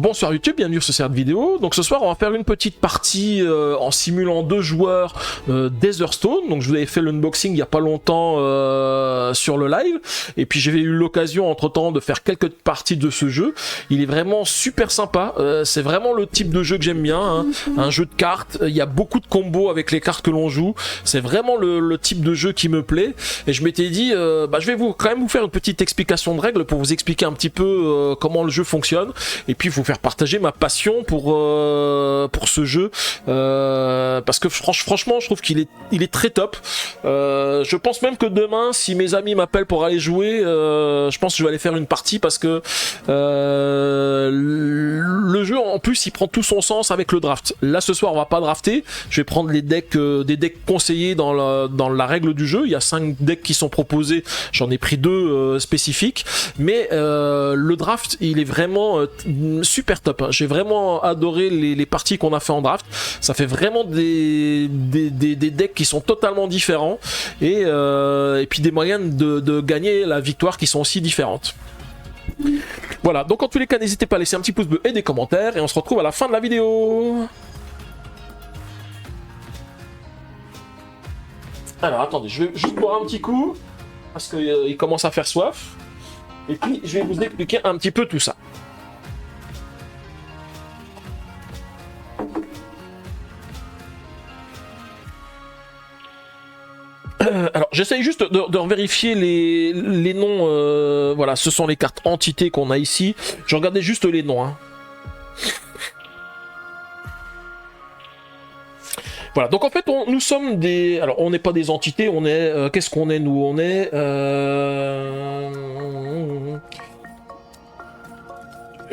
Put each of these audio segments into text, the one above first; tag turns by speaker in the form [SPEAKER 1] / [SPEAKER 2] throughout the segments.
[SPEAKER 1] Bonsoir YouTube, bienvenue sur cette vidéo. Donc ce soir on va faire une petite partie en simulant 2 joueurs d'Etherstone. Donc je vous avais fait l'unboxing il n'y a pas longtemps sur le live. Et puis j'ai eu l'occasion entre temps de faire quelques parties de ce jeu. Il est vraiment super sympa. C'est vraiment le type de jeu que j'aime bien. Hein. Un jeu de cartes, il y a beaucoup de combos avec les cartes que l'on joue. C'est vraiment le type de jeu qui me plaît. Et je m'étais dit, je vais quand même vous faire une petite explication de règles pour vous expliquer un petit peu comment le jeu fonctionne. Et puis vous faire partager ma passion pour ce jeu parce que franchement je trouve qu'il est très top. Je pense même que demain si mes amis m'appellent pour aller jouer, je pense que je vais aller faire une partie parce que le jeu en plus il prend tout son sens avec le draft. Là ce soir on va pas drafter, je vais prendre les decks des decks conseillés dans la règle du jeu. Il y a 5 decks qui sont proposés, j'en ai pris 2 spécifiques, mais le draft il est vraiment super top. J'ai vraiment adoré les parties qu'on a fait en draft. Ça fait vraiment des decks qui sont totalement différents et puis des moyens de gagner la victoire qui sont aussi différentes. Voilà, donc en tous les cas n'hésitez pas à laisser un petit pouce bleu et des commentaires et on se retrouve à la fin de la vidéo. Alors attendez, je vais juste boire un petit coup parce qu'il commence à faire soif et puis je vais vous expliquer un petit peu tout ça. Alors j'essaye juste de vérifier les noms, voilà, ce sont les cartes entités qu'on a ici, je regardais juste les noms. Hein. Voilà, donc en fait nous sommes des... Alors on n'est pas des entités, on est... qu'est-ce qu'on est nous? On est...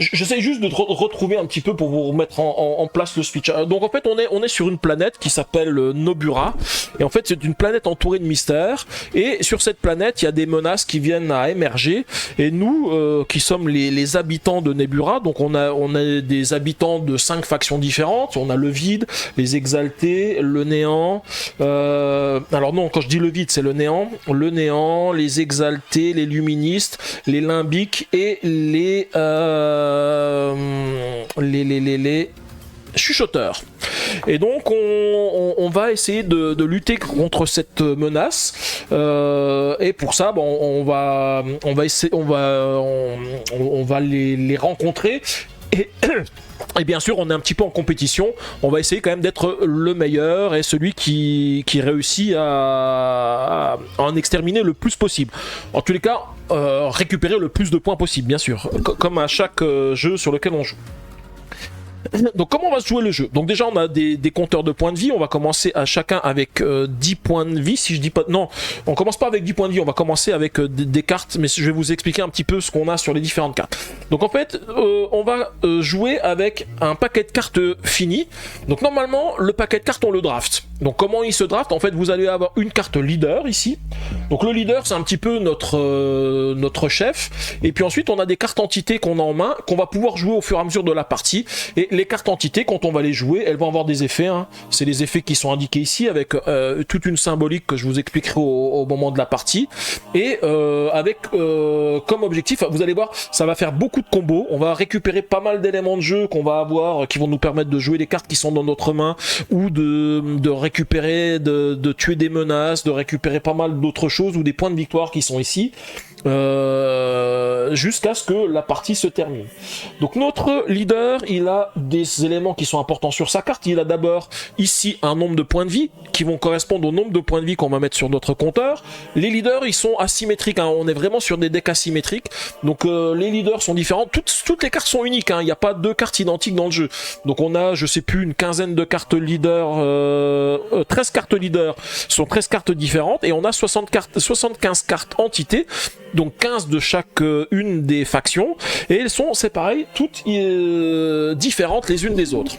[SPEAKER 1] J'essaie juste de retrouver un petit peu pour vous remettre en place le switch. Donc en fait on est sur une planète qui s'appelle Nobura et en fait c'est une planète entourée de mystères et sur cette planète il y a des menaces qui viennent à émerger et nous qui sommes les habitants de Nobura, donc on a des habitants de 5 factions différentes. On a le vide, les exaltés, le néant, alors non, quand je dis le vide c'est le néant, les exaltés, les luministes, les limbiques et les chuchoteurs. Et donc on va essayer de lutter contre cette menace et pour ça on va les rencontrer et bien sûr on est un petit peu en compétition. On va essayer quand même d'être le meilleur et celui qui réussit à en exterminer le plus possible. En tous les cas récupérer le plus de points possible bien sûr, comme à chaque jeu sur lequel on joue. Donc comment on va se jouer le jeu? Donc déjà on a des compteurs de points de vie. On va commencer à chacun avec 10 points de vie. Si je dis pas... Non, on commence pas avec 10 points de vie. On va commencer avec des cartes. Mais je vais vous expliquer un petit peu ce qu'on a sur les différentes cartes. Donc en fait on va jouer avec un paquet de cartes fini. Donc normalement le paquet de cartes on le draft. Donc comment il se draft? En fait vous allez avoir une carte leader ici. Donc le leader c'est un petit peu notre chef. Et puis ensuite on a des cartes entités qu'on a en main, qu'on va pouvoir jouer au fur et à mesure de la partie. Et les cartes entités, quand on va les jouer, elles vont avoir des effets. Hein. C'est les effets qui sont indiqués ici avec toute une symbolique que je vous expliquerai au moment de la partie. Et avec comme objectif, vous allez voir, ça va faire beaucoup de combos. On va récupérer pas mal d'éléments de jeu qu'on va avoir, qui vont nous permettre de jouer les cartes qui sont dans notre main ou de récupérer, de tuer des menaces, de récupérer pas mal d'autres choses ou des points de victoire qui sont ici. Jusqu'à ce que la partie se termine. Donc notre leader, il a des éléments qui sont importants sur sa carte. Il a d'abord ici un nombre de points de vie qui vont correspondre au nombre de points de vie qu'on va mettre sur notre compteur. Les leaders, ils sont asymétriques, hein. On est vraiment sur des decks asymétriques. Donc les leaders sont différents. Toutes les cartes sont uniques, hein. Il n'y a pas 2 cartes identiques dans le jeu. Donc on a, je sais plus, une quinzaine de cartes leader, 13 cartes leader sont 13 cartes différentes et on a 75 cartes entités. Donc 15 de chaque une des factions et elles sont, c'est pareil, toutes différentes les unes des autres.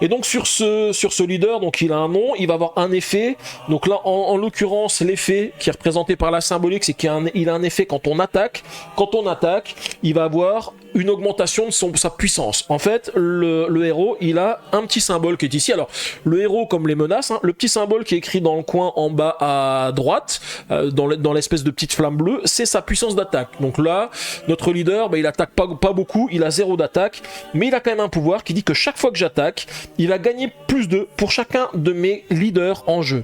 [SPEAKER 1] Et donc sur ce leader, donc il a un nom, il va avoir un effet. Donc là, en l'occurrence, l'effet qui est représenté par la symbolique, c'est qu'il a un effet quand on attaque. Quand on attaque, il va avoir une augmentation de sa puissance. En fait, le héros, il a un petit symbole qui est ici. Alors, le héros, comme les menaces, hein, le petit symbole qui est écrit dans le coin en bas à droite, dans l'espèce de petite flamme bleue, c'est sa puissance d'attaque. Donc là, notre leader, il attaque pas beaucoup, il a 0 d'attaque, mais il a quand même un pouvoir qui dit que chaque fois que j'attaque, il va gagner plus 2 pour chacun de mes leaders en jeu.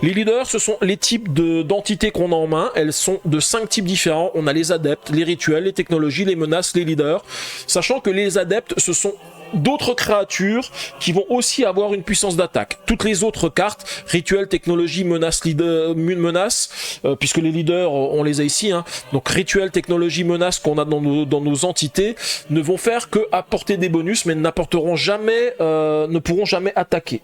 [SPEAKER 1] Les leaders, ce sont les types d'entités qu'on a en main. Elles sont de 5 types différents. On a les adeptes, les rituels, les technologies, les menaces, les leaders. Sachant que les adeptes, ce sont d'autres créatures qui vont aussi avoir une puissance d'attaque. Toutes les autres cartes, rituels, technologie, menaces, puisque les leaders, on les a ici, hein, donc rituels, technologie, menaces qu'on a dans nos entités, ne vont faire que apporter des bonus, mais n'apporteront jamais, ne pourront jamais attaquer.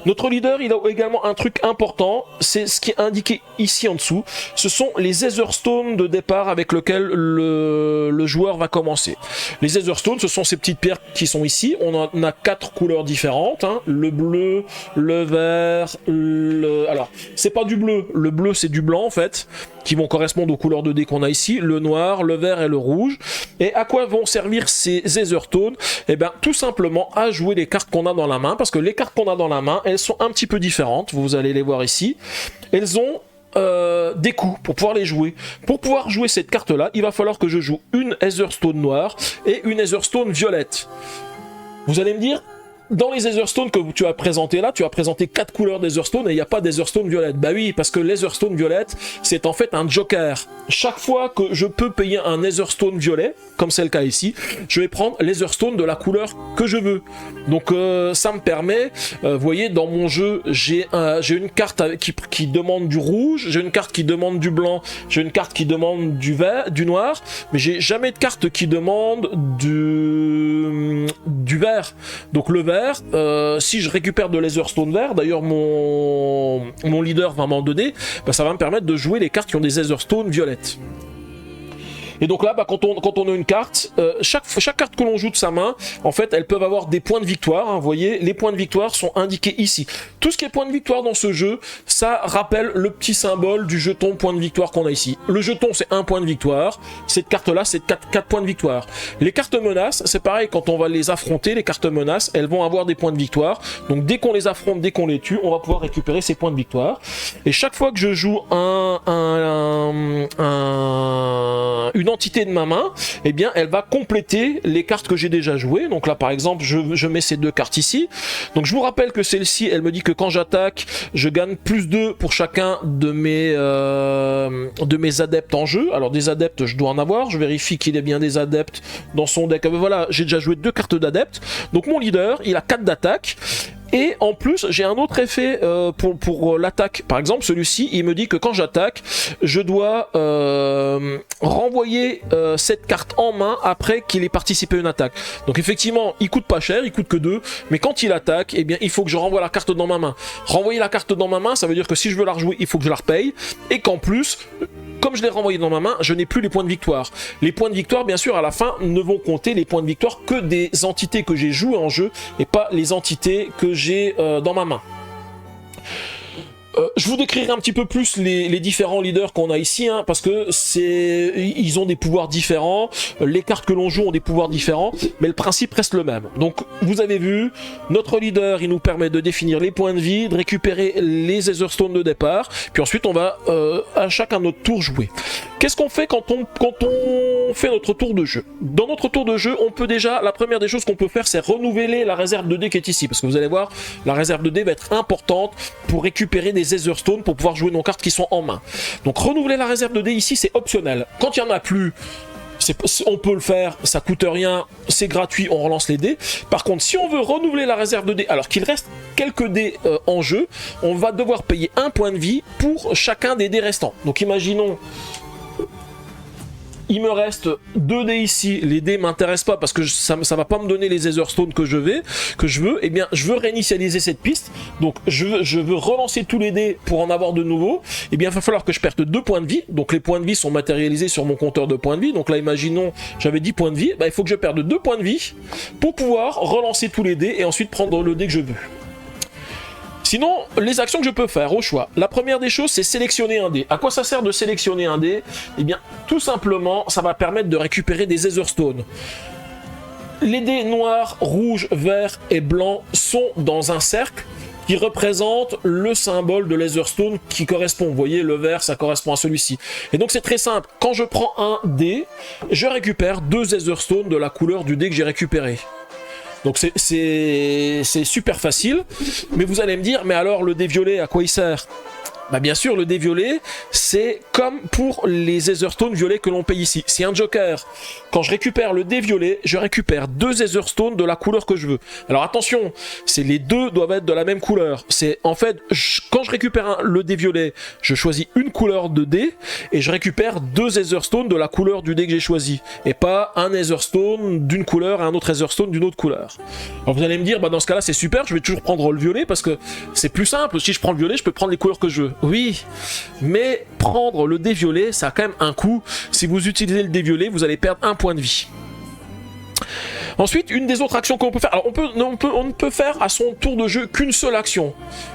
[SPEAKER 1] Notre leader, il a également un truc important, c'est ce qui est indiqué ici en dessous. Ce sont les Etherstones de départ avec lesquels le joueur va commencer. Les Etherstones, ce sont ces petites pierres qui sont ici. On en a 4 couleurs différentes, hein. Le bleu, le vert, alors, c'est pas du bleu. Le bleu, c'est du blanc, en fait, qui vont correspondre aux couleurs de dés qu'on a ici. Le noir, le vert et le rouge. Et à quoi vont servir ces Etherstones? Eh bien, tout simplement à jouer les cartes qu'on a dans la main, parce que les cartes qu'on a dans la main, elles sont un petit peu différentes, vous allez les voir ici. Elles ont des coups pour pouvoir les jouer. Pour pouvoir jouer cette carte là, il va falloir que je joue une Etherstone noire et une Etherstone violette. Vous allez me dire, dans les Etherstones que tu as présenté là, tu as présenté 4 couleurs d'Etherstone et il n'y a pas d'Etherstone violette. Bah oui, parce que l'Etherstone violette, c'est en fait un joker. Chaque fois que je peux payer un Etherstone violet, comme c'est le cas ici, je vais prendre l'Etherstone de la couleur que je veux. Donc ça me permet, vous voyez, dans mon jeu, j'ai une carte qui demande du rouge, j'ai une carte qui demande du blanc, j'ai une carte qui demande du vert, du noir, mais j'ai jamais de carte qui demande du vert. Donc le vert, si je récupère de l'Etherstone vert, d'ailleurs mon leader va m'en donner, bah, ça va me permettre de jouer les cartes qui ont des Etherstone violettes. Et donc là, bah, quand on a une carte, chaque carte que l'on joue de sa main, en fait, elles peuvent avoir des points de victoire. Hein, vous voyez, les points de victoire sont indiqués ici. Tout ce qui est point de victoire dans ce jeu, ça rappelle le petit symbole du jeton point de victoire qu'on a ici. Le jeton, c'est 1 point de victoire. Cette carte-là, c'est 4 points de victoire. Les cartes menaces, c'est pareil, quand on va les affronter, les cartes menaces, elles vont avoir des points de victoire. Donc dès qu'on les affronte, dès qu'on les tue, on va pouvoir récupérer ces points de victoire. Et chaque fois que je joue une entité de ma main, eh bien elle va compléter les cartes que j'ai déjà jouées. Donc là par exemple je mets ces 2 cartes ici. Donc je vous rappelle que celle-ci, elle me dit que quand j'attaque, je gagne plus 2 pour chacun de mes adeptes en jeu. Alors des adeptes, je dois en avoir, je vérifie qu'il y ait bien des adeptes dans son deck. Voilà, j'ai déjà joué 2 cartes d'adeptes. Donc mon leader, il a 4 d'attaque. Et en plus, j'ai un autre effet pour l'attaque. Par exemple, celui-ci, il me dit que quand j'attaque, je dois renvoyer cette carte en main après qu'il ait participé à une attaque. Donc effectivement, il coûte pas cher, il coûte que 2, mais quand il attaque, eh bien, il faut que je renvoie la carte dans ma main. Renvoyer la carte dans ma main, ça veut dire que si je veux la rejouer, il faut que je la repaye, et qu'en plus, comme je l'ai renvoyé dans ma main, je n'ai plus les points de victoire. Les points de victoire, bien sûr, à la fin, ne vont compter les points de victoire que des entités que j'ai jouées en jeu, et pas les entités que j'ai dans ma main. Je vous décrirai un petit peu plus les différents leaders qu'on a ici, hein, parce que ils ont des pouvoirs différents, les cartes que l'on joue ont des pouvoirs différents, mais le principe reste le même. Donc vous avez vu, notre leader, il nous permet de définir les points de vie, de récupérer les Etherstones de départ, puis ensuite on va à chacun notre tour jouer. Qu'est-ce qu'on fait quand on fait notre tour de jeu? Dans notre tour de jeu, on peut déjà, la première des choses qu'on peut faire, c'est renouveler la réserve de dés qui est ici, parce que vous allez voir, la réserve de dés va être importante pour récupérer des Etherstones pour pouvoir jouer nos cartes qui sont en main. Donc renouveler la réserve de dés ici, c'est optionnel. Quand il n'y en a plus, on peut le faire, ça coûte rien, c'est gratuit, on relance les dés. Par contre, si on veut renouveler la réserve de dés, alors qu'il reste quelques dés en jeu, on va devoir payer 1 point de vie pour chacun des dés restants. Donc imaginons il me reste 2 dés ici, les dés m'intéressent pas parce que ça va pas me donner les Ether Stones que je veux, et bien je veux réinitialiser cette piste, donc je veux relancer tous les dés pour en avoir de nouveaux, et bien il va falloir que je perde 2 points de vie, donc les points de vie sont matérialisés sur mon compteur de points de vie, donc là imaginons j'avais 10 points de vie, il faut que je perde 2 points de vie pour pouvoir relancer tous les dés et ensuite prendre le dé que je veux. Sinon, les actions que je peux faire au choix. La première des choses, c'est sélectionner un dé. À quoi ça sert de sélectionner un dé? Eh bien, tout simplement, ça va permettre de récupérer des Ether Stones. Les dés noirs, rouges, verts et blancs sont dans un cercle qui représente le symbole de l'Ether Stone qui correspond. Vous voyez, le vert, ça correspond à celui-ci. Et donc, c'est très simple. Quand je prends un dé, je récupère 2 Ether Stones de la couleur du dé que j'ai récupéré. Donc c'est super facile, mais vous allez me dire, mais alors le dé violet, à quoi il sert? Bah bien sûr, le dé violet, c'est comme pour les Ether Stones violets que l'on paye ici. C'est un joker. Quand je récupère le dé violet, je récupère 2 Ether Stones de la couleur que je veux. Alors attention, les deux doivent être de la même couleur. C'est en fait, quand je récupère le dé violet, je choisis une couleur de dé et je récupère 2 Ether Stones de la couleur du dé que j'ai choisi. Et pas un Ether Stone d'une couleur et un autre Ether Stone d'une autre couleur. Alors vous allez me dire, bah dans ce cas-là, c'est super, je vais toujours prendre le violet parce que c'est plus simple. Si je prends le violet, je peux prendre les couleurs que je veux. Oui, mais prendre le dé violet, ça a quand même un coût. Si vous utilisez le dé violet, vous allez perdre 1 point de vie. Ensuite, une des autres actions qu'on peut faire, alors on ne peut faire à son tour de jeu qu'une seule action.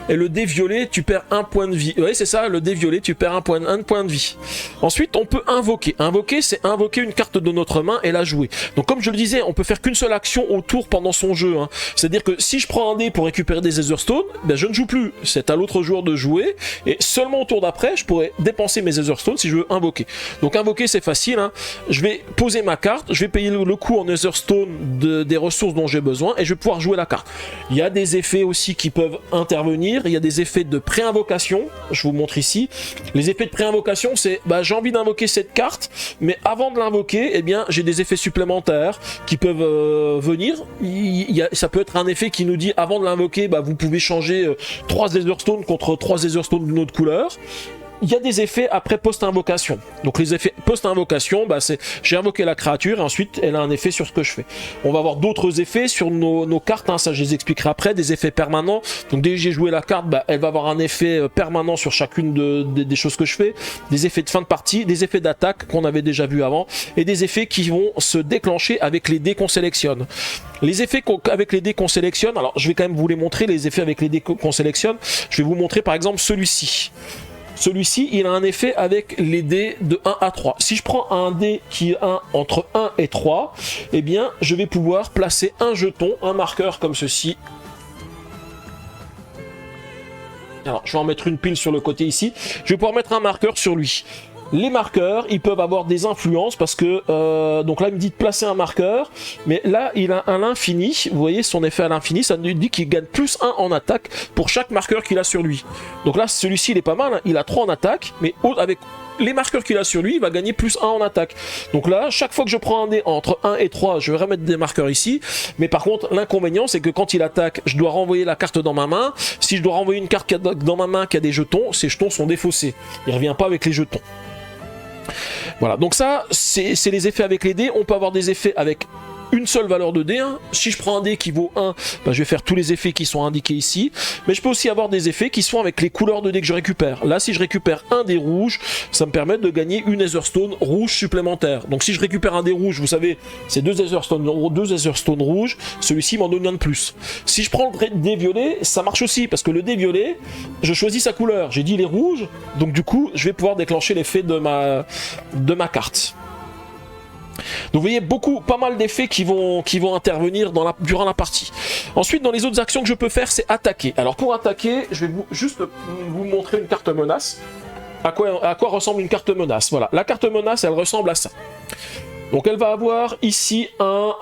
[SPEAKER 1] Et le dé violet, tu perds 1 point de vie. Oui, c'est ça, le dé violet, tu perds un point de vie. Ensuite, on peut invoquer. Invoquer, c'est invoquer une carte de notre main et la jouer. Donc comme je le disais, on peut faire qu'une seule action au tour pendant son jeu. Hein. C'est-à-dire que si je prends un dé pour récupérer des Ether Stones, ben je ne joue plus. C'est à l'autre joueur de jouer. Et seulement au tour d'après, je pourrais dépenser mes Ether Stones si je veux invoquer. Donc invoquer, c'est facile. Hein. Je vais poser ma carte, je vais payer le coût en Ether Stones des ressources dont j'ai besoin et je vais pouvoir jouer la carte. Il y a des effets aussi qui peuvent intervenir, il y a des effets de pré-invocation, je vous montre ici. Les effets de pré-invocation, c'est j'ai envie d'invoquer cette carte, mais avant de l'invoquer, eh bien j'ai des effets supplémentaires qui peuvent venir. Ça peut être un effet qui nous dit avant de l'invoquer, vous pouvez changer 3 Ether Stones contre 3 Ether Stones d'une autre couleur. Il y a des effets après post-invocation. Donc les effets post-invocation, c'est j'ai invoqué la créature et ensuite elle a un effet sur ce que je fais. On va avoir d'autres effets sur nos cartes, hein, ça je les expliquerai après, des effets permanents. Donc dès que j'ai joué la carte, elle va avoir un effet permanent sur chacune des choses que je fais. Des effets de fin de partie, des effets d'attaque qu'on avait déjà vu avant et des effets qui vont se déclencher avec les dés qu'on sélectionne. Les effets avec les dés qu'on sélectionne, alors je vais quand même vous les montrer, les effets avec les dés qu'on sélectionne. Je vais vous montrer par exemple celui-ci. Celui-ci, il a un effet avec les dés de 1 à 3. Si je prends un dé qui est entre 1 et 3, eh bien, je vais pouvoir placer un jeton, un marqueur comme ceci. Alors, je vais en mettre une pile sur le côté ici. Je vais pouvoir mettre un marqueur sur lui. Les marqueurs, ils peuvent avoir des influences parce que, donc là il me dit de placer un marqueur, mais là il a à l'infini, vous voyez son effet à l'infini, ça nous dit qu'il gagne plus 1 en attaque pour chaque marqueur qu'il a sur lui. Donc là celui-ci il est pas mal, hein, il a 3 en attaque, mais avec les marqueurs qu'il a sur lui, il va gagner plus 1 en attaque. Donc là, chaque fois que je prends un dé entre 1 et 3, je vais remettre des marqueurs ici, mais par contre l'inconvénient c'est que quand il attaque, je dois renvoyer la carte dans ma main. Si je dois renvoyer une carte dans ma main qui a des jetons, ces jetons sont défaussés, il revient pas avec les jetons. Voilà, donc ça, c'est les effets avec les dés. On peut avoir des effets avec une seule valeur de dé. Hein. Si je prends un dé qui vaut 1, je vais faire tous les effets qui sont indiqués ici. Mais je peux aussi avoir des effets qui sont avec les couleurs de dés que je récupère. Là, si je récupère un dé rouge, ça me permet de gagner une Ether Stone rouge supplémentaire. Donc si je récupère un dé rouge, vous savez, c'est 2 Ether Stone rouges. Celui-ci m'en donne un de plus. Si je prends le dé violet, ça marche aussi. Parce que le dé violet, je choisis sa couleur. J'ai dit il est rouge. Donc du coup, je vais pouvoir déclencher l'effet de ma carte. Donc vous voyez pas mal d'effets qui vont intervenir durant la partie. Ensuite, dans les autres actions que je peux faire, c'est attaquer. Alors pour attaquer, je vais juste vous montrer une carte menace. À quoi ressemble une carte menace. Voilà, la carte menace, elle ressemble à ça. Donc elle va avoir ici un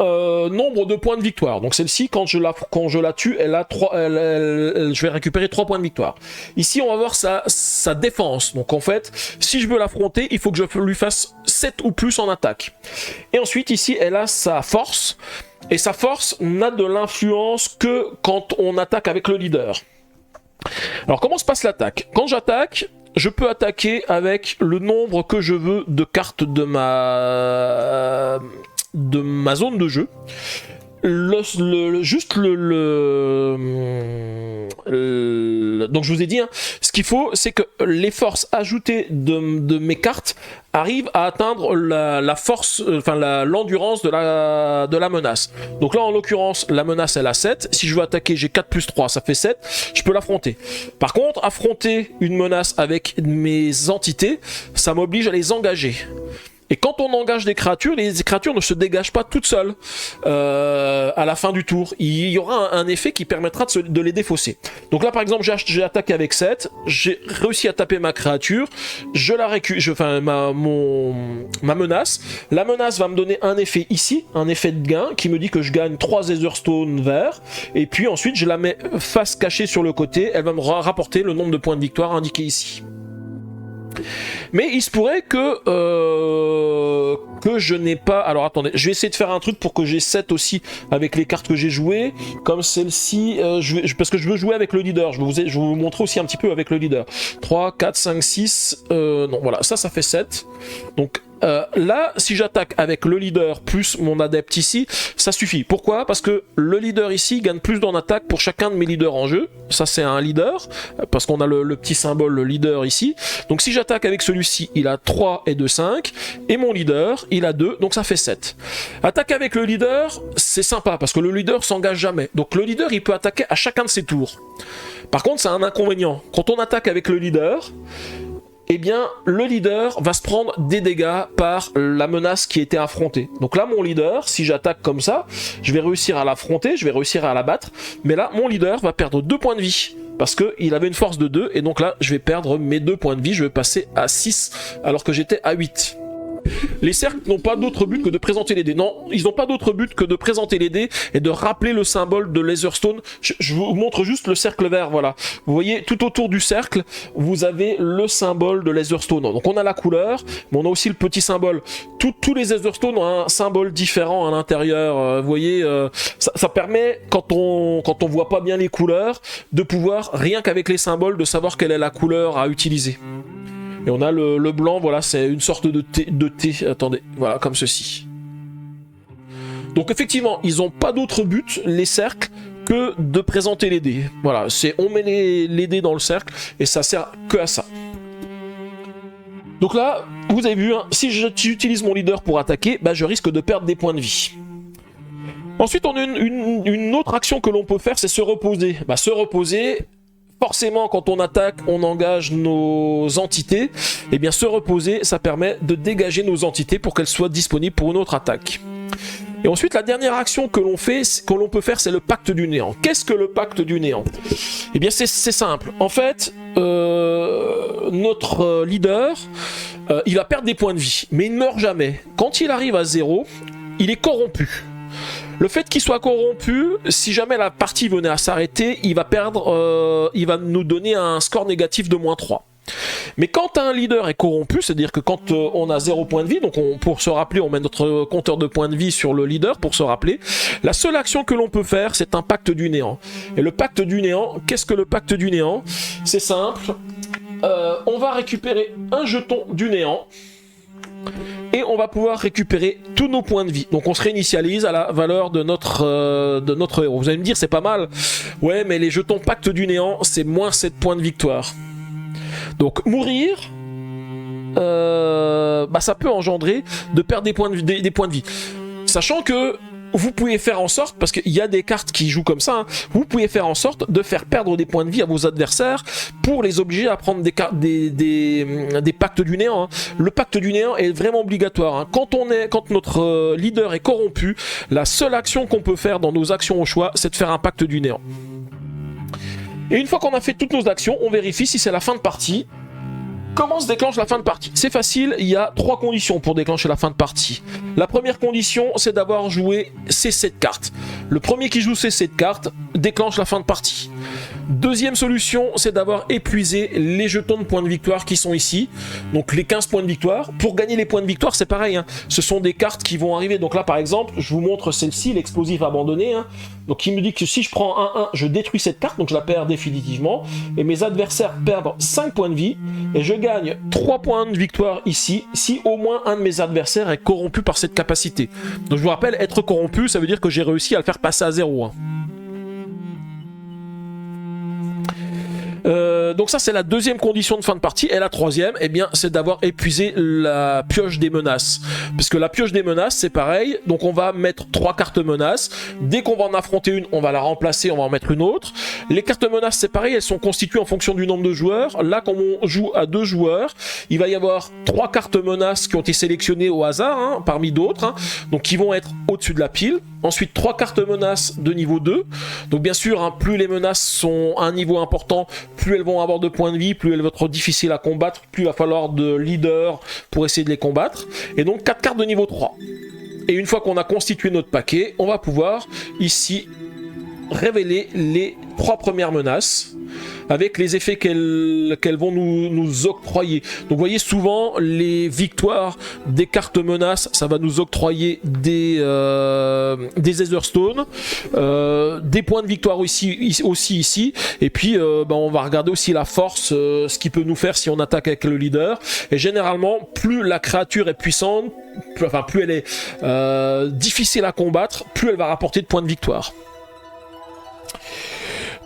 [SPEAKER 1] nombre de points de victoire. Donc celle-ci, quand je la tue, je vais récupérer 3 points de victoire. Ici, on va voir sa défense. Donc en fait, si je veux l'affronter, il faut que je lui fasse 7 ou plus en attaque. Et ensuite, ici, elle a sa force. Et sa force n'a de l'influence que quand on attaque avec le leader. Alors comment se passe l'attaque? Quand j'attaque, je peux attaquer avec le nombre que je veux de cartes de ma zone de jeu. Donc je vous ai dit, hein, ce qu'il faut, c'est que les forces ajoutées de mes cartes arrivent à atteindre la force, l'endurance de la menace. Donc là, en l'occurrence, la menace, elle a 7. Si je veux attaquer, j'ai 4 plus 3, ça fait 7. Je peux l'affronter. Par contre, affronter une menace avec mes entités, ça m'oblige à les engager. Et quand on engage des créatures, les créatures ne se dégagent pas toutes seules à la fin du tour. Il y aura un effet qui permettra de les défausser. Donc là, par exemple, j'ai attaqué avec 7, j'ai réussi à taper ma créature, je la récupère, ma menace. La menace va me donner un effet ici, un effet de gain, qui me dit que je gagne 3 Etherstone verts. Et puis ensuite, je la mets face cachée sur le côté, elle va me rapporter le nombre de points de victoire indiqué ici. Mais il se pourrait que je n'ai pas... Alors attendez, je vais essayer de faire un truc pour que j'ai 7 aussi avec les cartes que j'ai jouées. Comme celle-ci, parce que je veux jouer avec le leader. Je vais vous montrer aussi un petit peu avec le leader. 3, 4, 5, 6... non, voilà, ça fait 7. Donc là, si j'attaque avec le leader plus mon adepte ici, ça suffit. Pourquoi? Parce que le leader ici gagne plus d'en attaque pour chacun de mes leaders en jeu. Ça, c'est un leader, parce qu'on a le petit symbole, le leader ici. Donc si j'attaque avec celui-ci, il a 3 et 2, 5. Et mon leader, il a 2, donc ça fait 7. Attaquer avec le leader, c'est sympa, parce que le leader s'engage jamais. Donc le leader, il peut attaquer à chacun de ses tours. Par contre, c'est un inconvénient. Quand on attaque avec le leader... eh bien, le leader va se prendre des dégâts par la menace qui était affrontée. Donc là, mon leader, si j'attaque comme ça, je vais réussir à l'affronter, je vais réussir à l'abattre, mais là, mon leader va perdre 2 points de vie, parce qu'il avait une force de 2, et donc là, je vais perdre mes 2 points de vie, je vais passer à 6, alors que j'étais à 8. Les cercles n'ont pas d'autre but que de présenter les dés. Non, ils n'ont pas d'autre but que de présenter les dés et de rappeler le symbole de l'Etherstone. Je vous montre juste le cercle vert, voilà. Vous voyez, tout autour du cercle, vous avez le symbole de l'Etherstone. Donc on a la couleur, mais on a aussi le petit symbole. Tous les Etherstones ont un symbole différent à l'intérieur. Vous voyez, ça permet, quand on voit pas bien les couleurs, de pouvoir, rien qu'avec les symboles, de savoir quelle est la couleur à utiliser. Et on a le blanc, voilà, c'est une sorte de thé, attendez, voilà, comme ceci. Donc effectivement, ils n'ont pas d'autre but, les cercles, que de présenter les dés. Voilà, on met les dés dans le cercle, et ça sert que à ça. Donc là, vous avez vu, hein, si j'utilise mon leader pour attaquer, bah, je risque de perdre des points de vie. Ensuite, on a une autre action que l'on peut faire, c'est se reposer. Bah, se reposer... forcément, quand on attaque, on engage nos entités. Et bien, se reposer, ça permet de dégager nos entités pour qu'elles soient disponibles pour une autre attaque. Et ensuite, la dernière action que l'on peut faire, c'est le pacte du néant. Qu'est-ce que le pacte du néant? Eh bien, c'est simple. En fait, notre leader, il va perdre des points de vie, mais il ne meurt jamais. Quand il arrive à 0, il est corrompu. Le fait qu'il soit corrompu, si jamais la partie venait à s'arrêter, il va perdre, il va nous donner un score négatif de -3. Mais quand un leader est corrompu, c'est-à-dire que quand on a 0 point de vie, donc pour se rappeler, on met notre compteur de points de vie sur le leader pour se rappeler, la seule action que l'on peut faire, c'est un pacte du néant. Et le pacte du néant, qu'est-ce que le pacte du néant? C'est simple, on va récupérer un jeton du néant, et on va pouvoir récupérer tous nos points de vie. Donc on se réinitialise à la valeur de notre héros. Vous allez me dire, c'est pas mal. Ouais, mais les jetons pacte du néant, c'est -7 points de victoire. Donc mourir, ça peut engendrer de perdre des points de vie. Sachant que vous pouvez faire en sorte, parce qu'il y a des cartes qui jouent comme ça, hein, vous pouvez faire en sorte de faire perdre des points de vie à vos adversaires pour les obliger à prendre des pactes du néant. Hein. Le pacte du néant est vraiment obligatoire. Hein. Quand notre leader est corrompu, la seule action qu'on peut faire dans nos actions au choix, c'est de faire un pacte du néant. Et une fois qu'on a fait toutes nos actions, on vérifie si c'est la fin de partie. Comment se déclenche la fin de partie? C'est facile, il y a 3 conditions pour déclencher la fin de partie. La première condition, c'est d'avoir joué ces 7 cartes. Le premier qui joue ces 7 cartes déclenche la fin de partie. Deuxième solution, c'est d'avoir épuisé les jetons de points de victoire qui sont ici. Donc les 15 points de victoire. Pour gagner les points de victoire, c'est pareil, hein. Ce sont des cartes qui vont arriver. Donc là, par exemple, je vous montre celle-ci, l'explosif abandonné, hein. Donc il me dit que si je prends 1-1, je détruis cette carte, donc je la perds définitivement. Et mes adversaires perdent 5 points de vie. Et je gagne 3 points de victoire ici, si au moins un de mes adversaires est corrompu par cette capacité. Donc je vous rappelle, être corrompu, ça veut dire que j'ai réussi à le faire passer à 0. Hein. Donc ça c'est la deuxième condition de fin de partie. Et la troisième, eh bien, c'est d'avoir épuisé la pioche des menaces. Parce que la pioche des menaces, c'est pareil. Donc on va mettre 3 cartes menaces. Dès qu'on va en affronter une, on va la remplacer, on va en mettre une autre. Les cartes menaces, c'est pareil, elles sont constituées en fonction du nombre de joueurs. Là, comme on joue à 2 joueurs, il va y avoir 3 cartes menaces qui ont été sélectionnées au hasard, hein, parmi d'autres, hein, donc qui vont être au-dessus de la pile. Ensuite, 3 cartes menaces de niveau 2. Donc bien sûr, hein, plus les menaces sont à un niveau important, plus elles vont avoir de points de vie, plus elles vont être difficiles à combattre, plus il va falloir de leaders pour essayer de les combattre. Et donc 4 cartes de niveau 3. Et une fois qu'on a constitué notre paquet, on va pouvoir ici révéler les 3 premières menaces avec les effets qu'elles vont nous octroyer. Donc vous voyez, souvent les victoires des cartes menaces, ça va nous octroyer des Etherstone, des points de victoire aussi ici, et puis on va regarder aussi la force, ce qu'il peut nous faire si on attaque avec le leader. Et généralement, plus la créature est puissante, plus elle est difficile à combattre, plus elle va rapporter de points de victoire.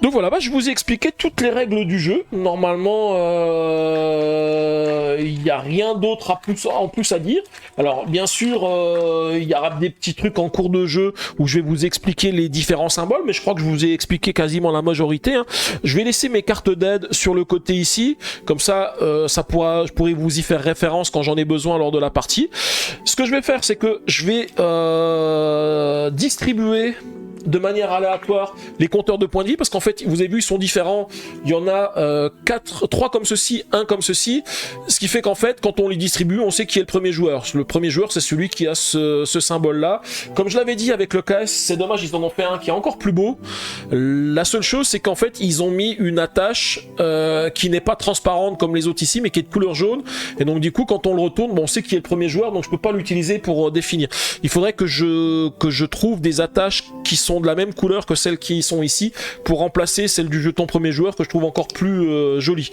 [SPEAKER 1] Donc voilà, je vous ai expliqué toutes les règles du jeu. Normalement, il n'y a rien d'autre en plus à dire. Alors, bien sûr, il y aura des petits trucs en cours de jeu où je vais vous expliquer les différents symboles, mais je crois que je vous ai expliqué quasiment la majorité. Hein. Je vais laisser mes cartes d'aide sur le côté ici. Comme ça, je pourrai vous y faire référence quand j'en ai besoin lors de la partie. Ce que je vais faire, c'est que je vais distribuer de manière aléatoire les compteurs de points de vie, parce qu'en fait vous avez vu, ils sont différents. Il y en a 3 comme ceci, 1 comme ceci, ce qui fait qu'en fait quand on les distribue, on sait qui est le premier joueur. Le premier joueur, c'est celui qui a ce symbole là. Comme je l'avais dit avec le KS, c'est dommage, ils en ont fait un qui est encore plus beau. La seule chose, c'est qu'en fait ils ont mis une attache qui n'est pas transparente comme les autres ici, mais qui est de couleur jaune, et donc du coup quand on le retourne, on sait qui est le premier joueur, donc je peux pas l'utiliser pour définir. Il faudrait que je trouve des attaches qui sont de la même couleur que celles qui sont ici pour remplacer celle du jeton premier joueur, que je trouve encore plus jolie.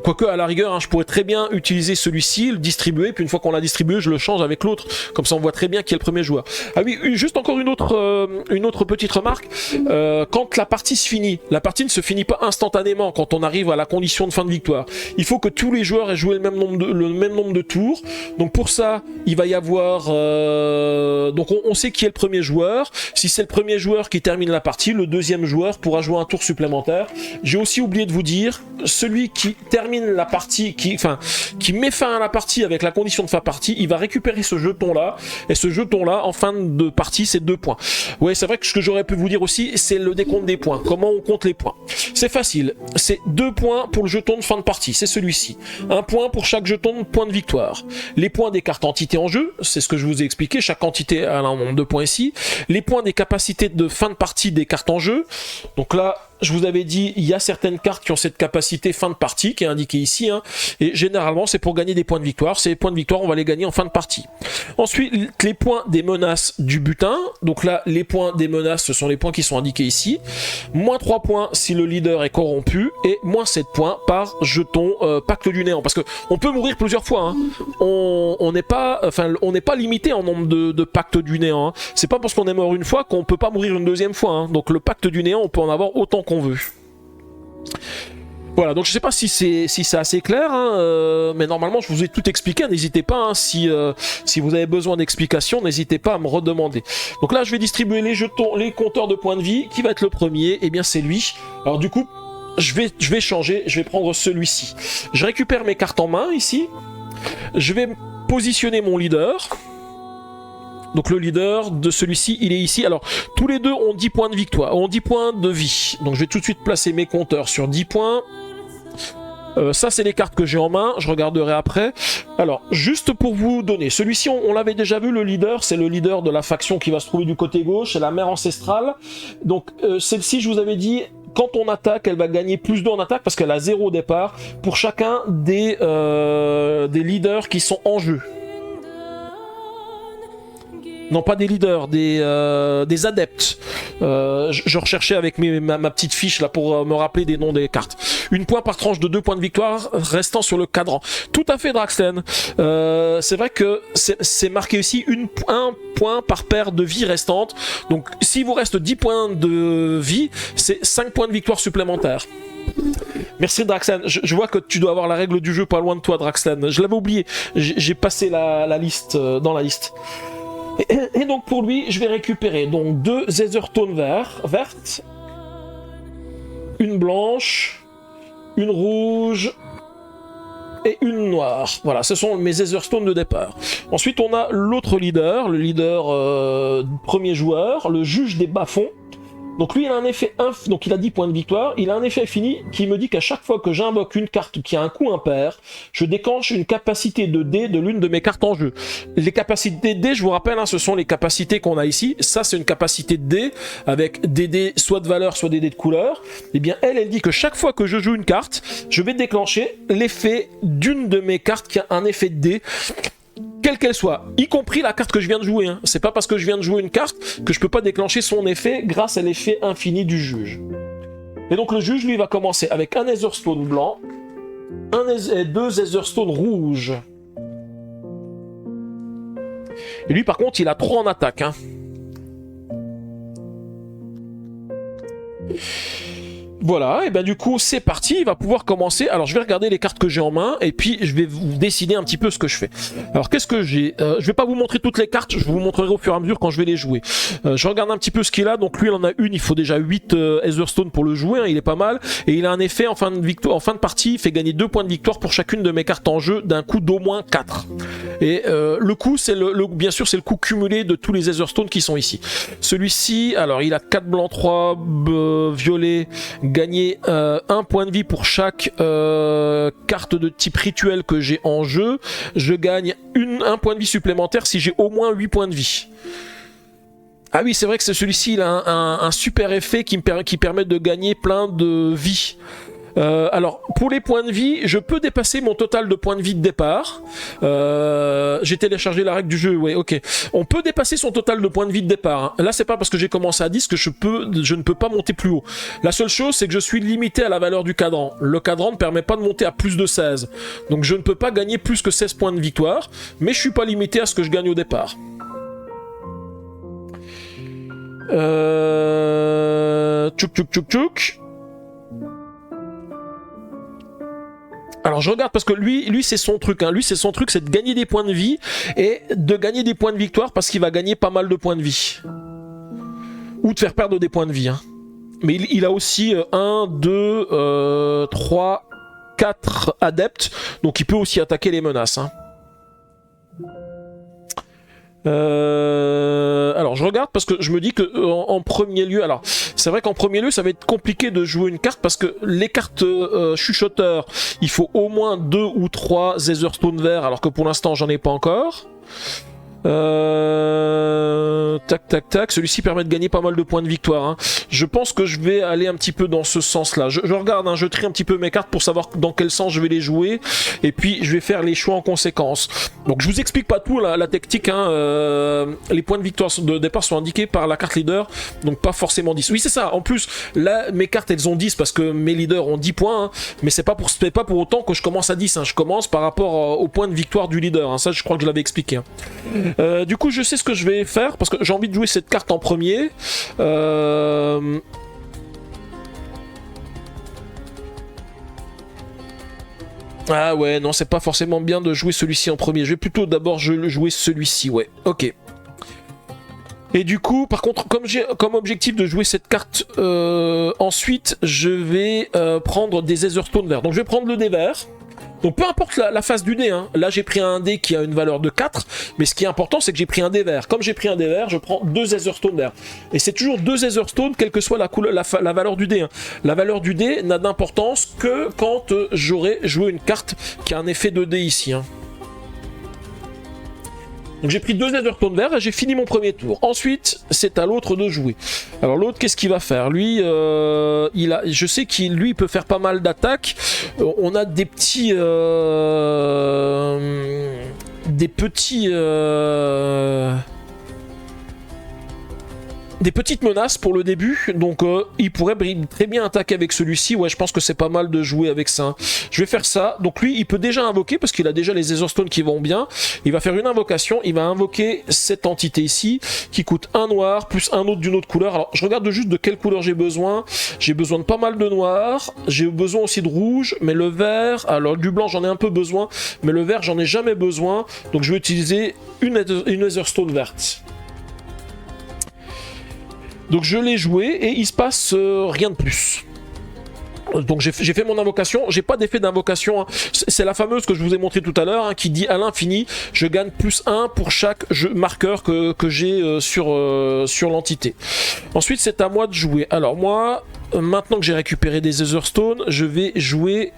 [SPEAKER 1] Quoique à la rigueur, hein, je pourrais très bien utiliser celui-ci, le distribuer, puis une fois qu'on l'a distribué, je le change avec l'autre, comme ça on voit très bien qui est le premier joueur. Ah oui, juste encore une autre petite remarque, quand la partie se finit, la partie ne se finit pas instantanément quand on arrive à la condition de fin de victoire. Il faut que tous les joueurs aient joué le même nombre de tours, donc pour ça, il va y avoir... donc on sait qui est le premier joueur. Si c'est le premier joueur qui termine la partie, le deuxième joueur pourra jouer un tour supplémentaire. J'ai aussi oublié de vous dire, celui qui termine la partie, qui met fin à la partie avec la condition de fin de partie, il va récupérer ce jeton là, et ce jeton là en fin de partie c'est 2 points. Ouais, c'est vrai que ce que j'aurais pu vous dire aussi, c'est le décompte des points, comment on compte les points. C'est facile, c'est 2 points pour le jeton de fin de partie, c'est celui-ci, 1 point pour chaque jeton de point de victoire. Les points des cartes entités en jeu, c'est ce que je vous ai expliqué, chaque entité a un nombre de points ici. Les points des capacités de fin de partie des cartes en jeu, donc là je vous avais dit, il y a certaines cartes qui ont cette capacité fin de partie qui est indiquée ici, hein, et généralement c'est pour gagner des points de victoire. Ces points de victoire, on va les gagner en fin de partie. Ensuite, les points des menaces du butin. Donc là, les points des menaces, ce sont les points qui sont indiqués ici. Moins 3 points si le leader est corrompu, et moins 7 points par jeton pacte du néant. Parce que on peut mourir plusieurs fois. Hein. On n'est pas limité en nombre de pactes du néant. Hein. C'est pas parce qu'on est mort une fois qu'on peut pas mourir une deuxième fois. Hein. Donc le pacte du néant, on peut en avoir autant qu'on veut. Voilà, donc je sais pas si c'est assez clair, hein, mais normalement je vous ai tout expliqué, n'hésitez pas, hein, si vous avez besoin d'explications, n'hésitez pas à me redemander. Donc là je vais distribuer les jetons, les compteurs de points de vie, qui va être le premier, et bien c'est lui. Alors du coup, je vais changer, je vais prendre celui-ci. Je récupère mes cartes en main ici, je vais positionner mon leader. Donc le leader de celui-ci, il est ici. Alors, tous les deux ont 10 points de victoire, ont 10 points de vie. Donc je vais tout de suite placer mes compteurs sur 10 points. Ça, c'est les cartes que j'ai en main. Je regarderai après. Alors, juste pour vous donner, celui-ci, on l'avait déjà vu, le leader. C'est le leader de la faction qui va se trouver du côté gauche. C'est la mère ancestrale. Donc, celle-ci, je vous avais dit... quand on attaque, elle va gagner plus 2 en attaque parce qu'elle a 0 au départ pour chacun des leaders qui sont en jeu. Non, pas des leaders, des adeptes. Je recherchais avec ma petite fiche là pour me rappeler des noms des cartes. Une point par tranche de 2 points de victoire restant sur le cadran. Tout à fait, Draxlen. C'est vrai que c'est marqué ici un point par paire de vie restante. Donc, s'il vous reste 10 points de vie, c'est 5 points de victoire supplémentaires. Merci Draxlen, je vois que tu dois avoir la règle du jeu pas loin de toi, Draxlen. Je l'avais oublié, j'ai passé la liste dans la liste. Et donc pour lui, je vais récupérer donc 2 Etherstone vertes, une blanche, une rouge et une noire. Voilà, ce sont mes Etherstone de départ. Ensuite, on a l'autre leader, le leader premier joueur, le juge des bas-fonds. Donc lui, il a un effet donc il a 10 points de victoire, il a un effet infini qui me dit qu'à chaque fois que j'invoque une carte qui a un coût impair, je déclenche une capacité de dé de l'une de mes cartes en jeu. Les capacités de dé, je vous rappelle, hein, ce sont les capacités qu'on a ici. Ça, c'est une capacité de dé avec des dés soit de valeur, soit des dés de couleur. Eh bien, elle dit que chaque fois que je joue une carte, je vais déclencher l'effet d'une de mes cartes qui a un effet de dé, quelle qu'elle soit, y compris la carte que je viens de jouer. Hein. C'est pas parce que je viens de jouer une carte que je peux pas déclencher son effet grâce à l'effet infini du juge. Et donc le juge, lui, va commencer avec un Etherstone blanc, 2 Etherstone rouges. Et lui, par contre, il a 3 en attaque. Hein. Voilà, et bien du coup c'est parti, il va pouvoir commencer. Alors je vais regarder les cartes que j'ai en main et puis je vais vous décider un petit peu ce que je fais. Alors qu'est-ce que j'ai je vais pas vous montrer toutes les cartes, je vous montrerai au fur et à mesure quand je vais les jouer. Je regarde un petit peu ce qu'il a, donc lui il en a une, il faut déjà 8 Etherstone pour le jouer, hein, il est pas mal. Et il a un effet en fin de partie, il fait gagner 2 points de victoire pour chacune de mes cartes en jeu d'un coup d'au moins 4. Et le coup, c'est bien sûr c'est le coût cumulé de tous les Etherstone qui sont ici. Celui-ci, alors il a 4 blancs, 3 violets, gagner 1 point de vie pour chaque carte de type rituel que j'ai en jeu. Je gagne 1 point de vie supplémentaire si j'ai au moins 8 points de vie. Ah oui, c'est vrai que celui-ci il a un super effet qui permet de gagner plein de vie. Alors, pour les points de vie, je peux dépasser mon total de points de vie de départ. J'ai téléchargé la règle du jeu, ouais, ok. On peut dépasser son total de points de vie de départ. Hein. Là, c'est pas parce que j'ai commencé à 10 que je ne peux pas monter plus haut. La seule chose, c'est que je suis limité à la valeur du cadran. Le cadran ne permet pas de monter à plus de 16. Donc, je ne peux pas gagner plus que 16 points de victoire, mais je suis pas limité à ce que je gagne au départ. Tchouk. Alors je regarde parce que lui c'est son truc, hein. Lui c'est son truc, c'est de gagner des points de vie et de gagner des points de victoire parce qu'il va gagner pas mal de points de vie. Ou de faire perdre des points de vie. Hein. Mais il a aussi 1, 2, 3, 4 adeptes, donc il peut aussi attaquer les menaces. Hein. Alors je regarde parce que je me dis que en premier lieu, alors c'est vrai qu'en premier lieu ça va être compliqué de jouer une carte parce que les cartes chuchoteurs, il faut au moins 2 ou 3 Etherstone verts alors que pour l'instant j'en ai pas encore. Tac, celui-ci permet de gagner pas mal de points de victoire. Hein. Je pense que je vais aller un petit peu dans ce sens-là. Je regarde, hein, je trie un petit peu mes cartes pour savoir dans quel sens je vais les jouer. Et puis je vais faire les choix en conséquence. Donc je vous explique pas tout la technique. Hein. Les points de victoire de départ sont indiqués par la carte leader. Donc pas forcément 10. Oui c'est ça. En plus, là mes cartes elles ont 10 parce que mes leaders ont 10 points. Hein. Mais c'est pas pour autant que je commence à 10. Hein. Je commence par rapport au point de victoire du leader. Hein. Ça je crois que je l'avais expliqué. Hein. Du coup je sais ce que je vais faire parce que j'ai envie de jouer cette carte en premier. Ah ouais non c'est pas forcément bien de jouer celui-ci en premier. Je vais plutôt d'abord jouer celui-ci, ouais, ok. Et du coup par contre comme j'ai comme objectif de jouer cette carte ensuite je vais prendre des Etherstone verts. Donc je vais prendre le dé vert. Donc peu importe la phase du dé, hein. Là j'ai pris un dé qui a une valeur de 4, mais ce qui est important c'est que j'ai pris un dé vert. Comme j'ai pris un dé vert, je prends 2 Etherstone verts. Et c'est toujours 2 Etherstone, quelle que soit la valeur du dé. Hein. La valeur du dé n'a d'importance que quand j'aurai joué une carte qui a un effet de dé ici. Hein. Donc j'ai pris 2 Netherstone verts et j'ai fini mon premier tour. Ensuite, c'est à l'autre de jouer. Alors l'autre, qu'est-ce qu'il va faire? Lui, je sais qu'il lui peut faire pas mal d'attaques. On a des petits... des petites menaces pour le début, donc il pourrait très bien attaquer avec celui-ci. Ouais, je pense que c'est pas mal de jouer avec ça, hein. Je vais faire ça. Donc lui, il peut déjà invoquer parce qu'il a déjà les Etherstone qui vont bien. Il va faire une invocation, il va invoquer cette entité ici qui coûte un noir plus un autre d'une autre couleur. Alors je regarde juste de quelle couleur j'ai besoin. J'ai besoin de pas mal de noir, j'ai besoin aussi de rouge, mais le vert, alors du blanc j'en ai un peu besoin, mais le vert j'en ai jamais besoin. Donc je vais utiliser une Etherstone verte. Donc je l'ai joué et il se passe rien de plus. Donc j'ai fait mon invocation, j'ai pas d'effet d'invocation, hein. C'est la fameuse que je vous ai montré tout à l'heure, hein, qui dit à l'infini, je gagne plus 1 pour chaque marqueur que j'ai sur l'entité. Ensuite c'est à moi de jouer. Alors moi, maintenant que j'ai récupéré des Etherstone, je vais jouer...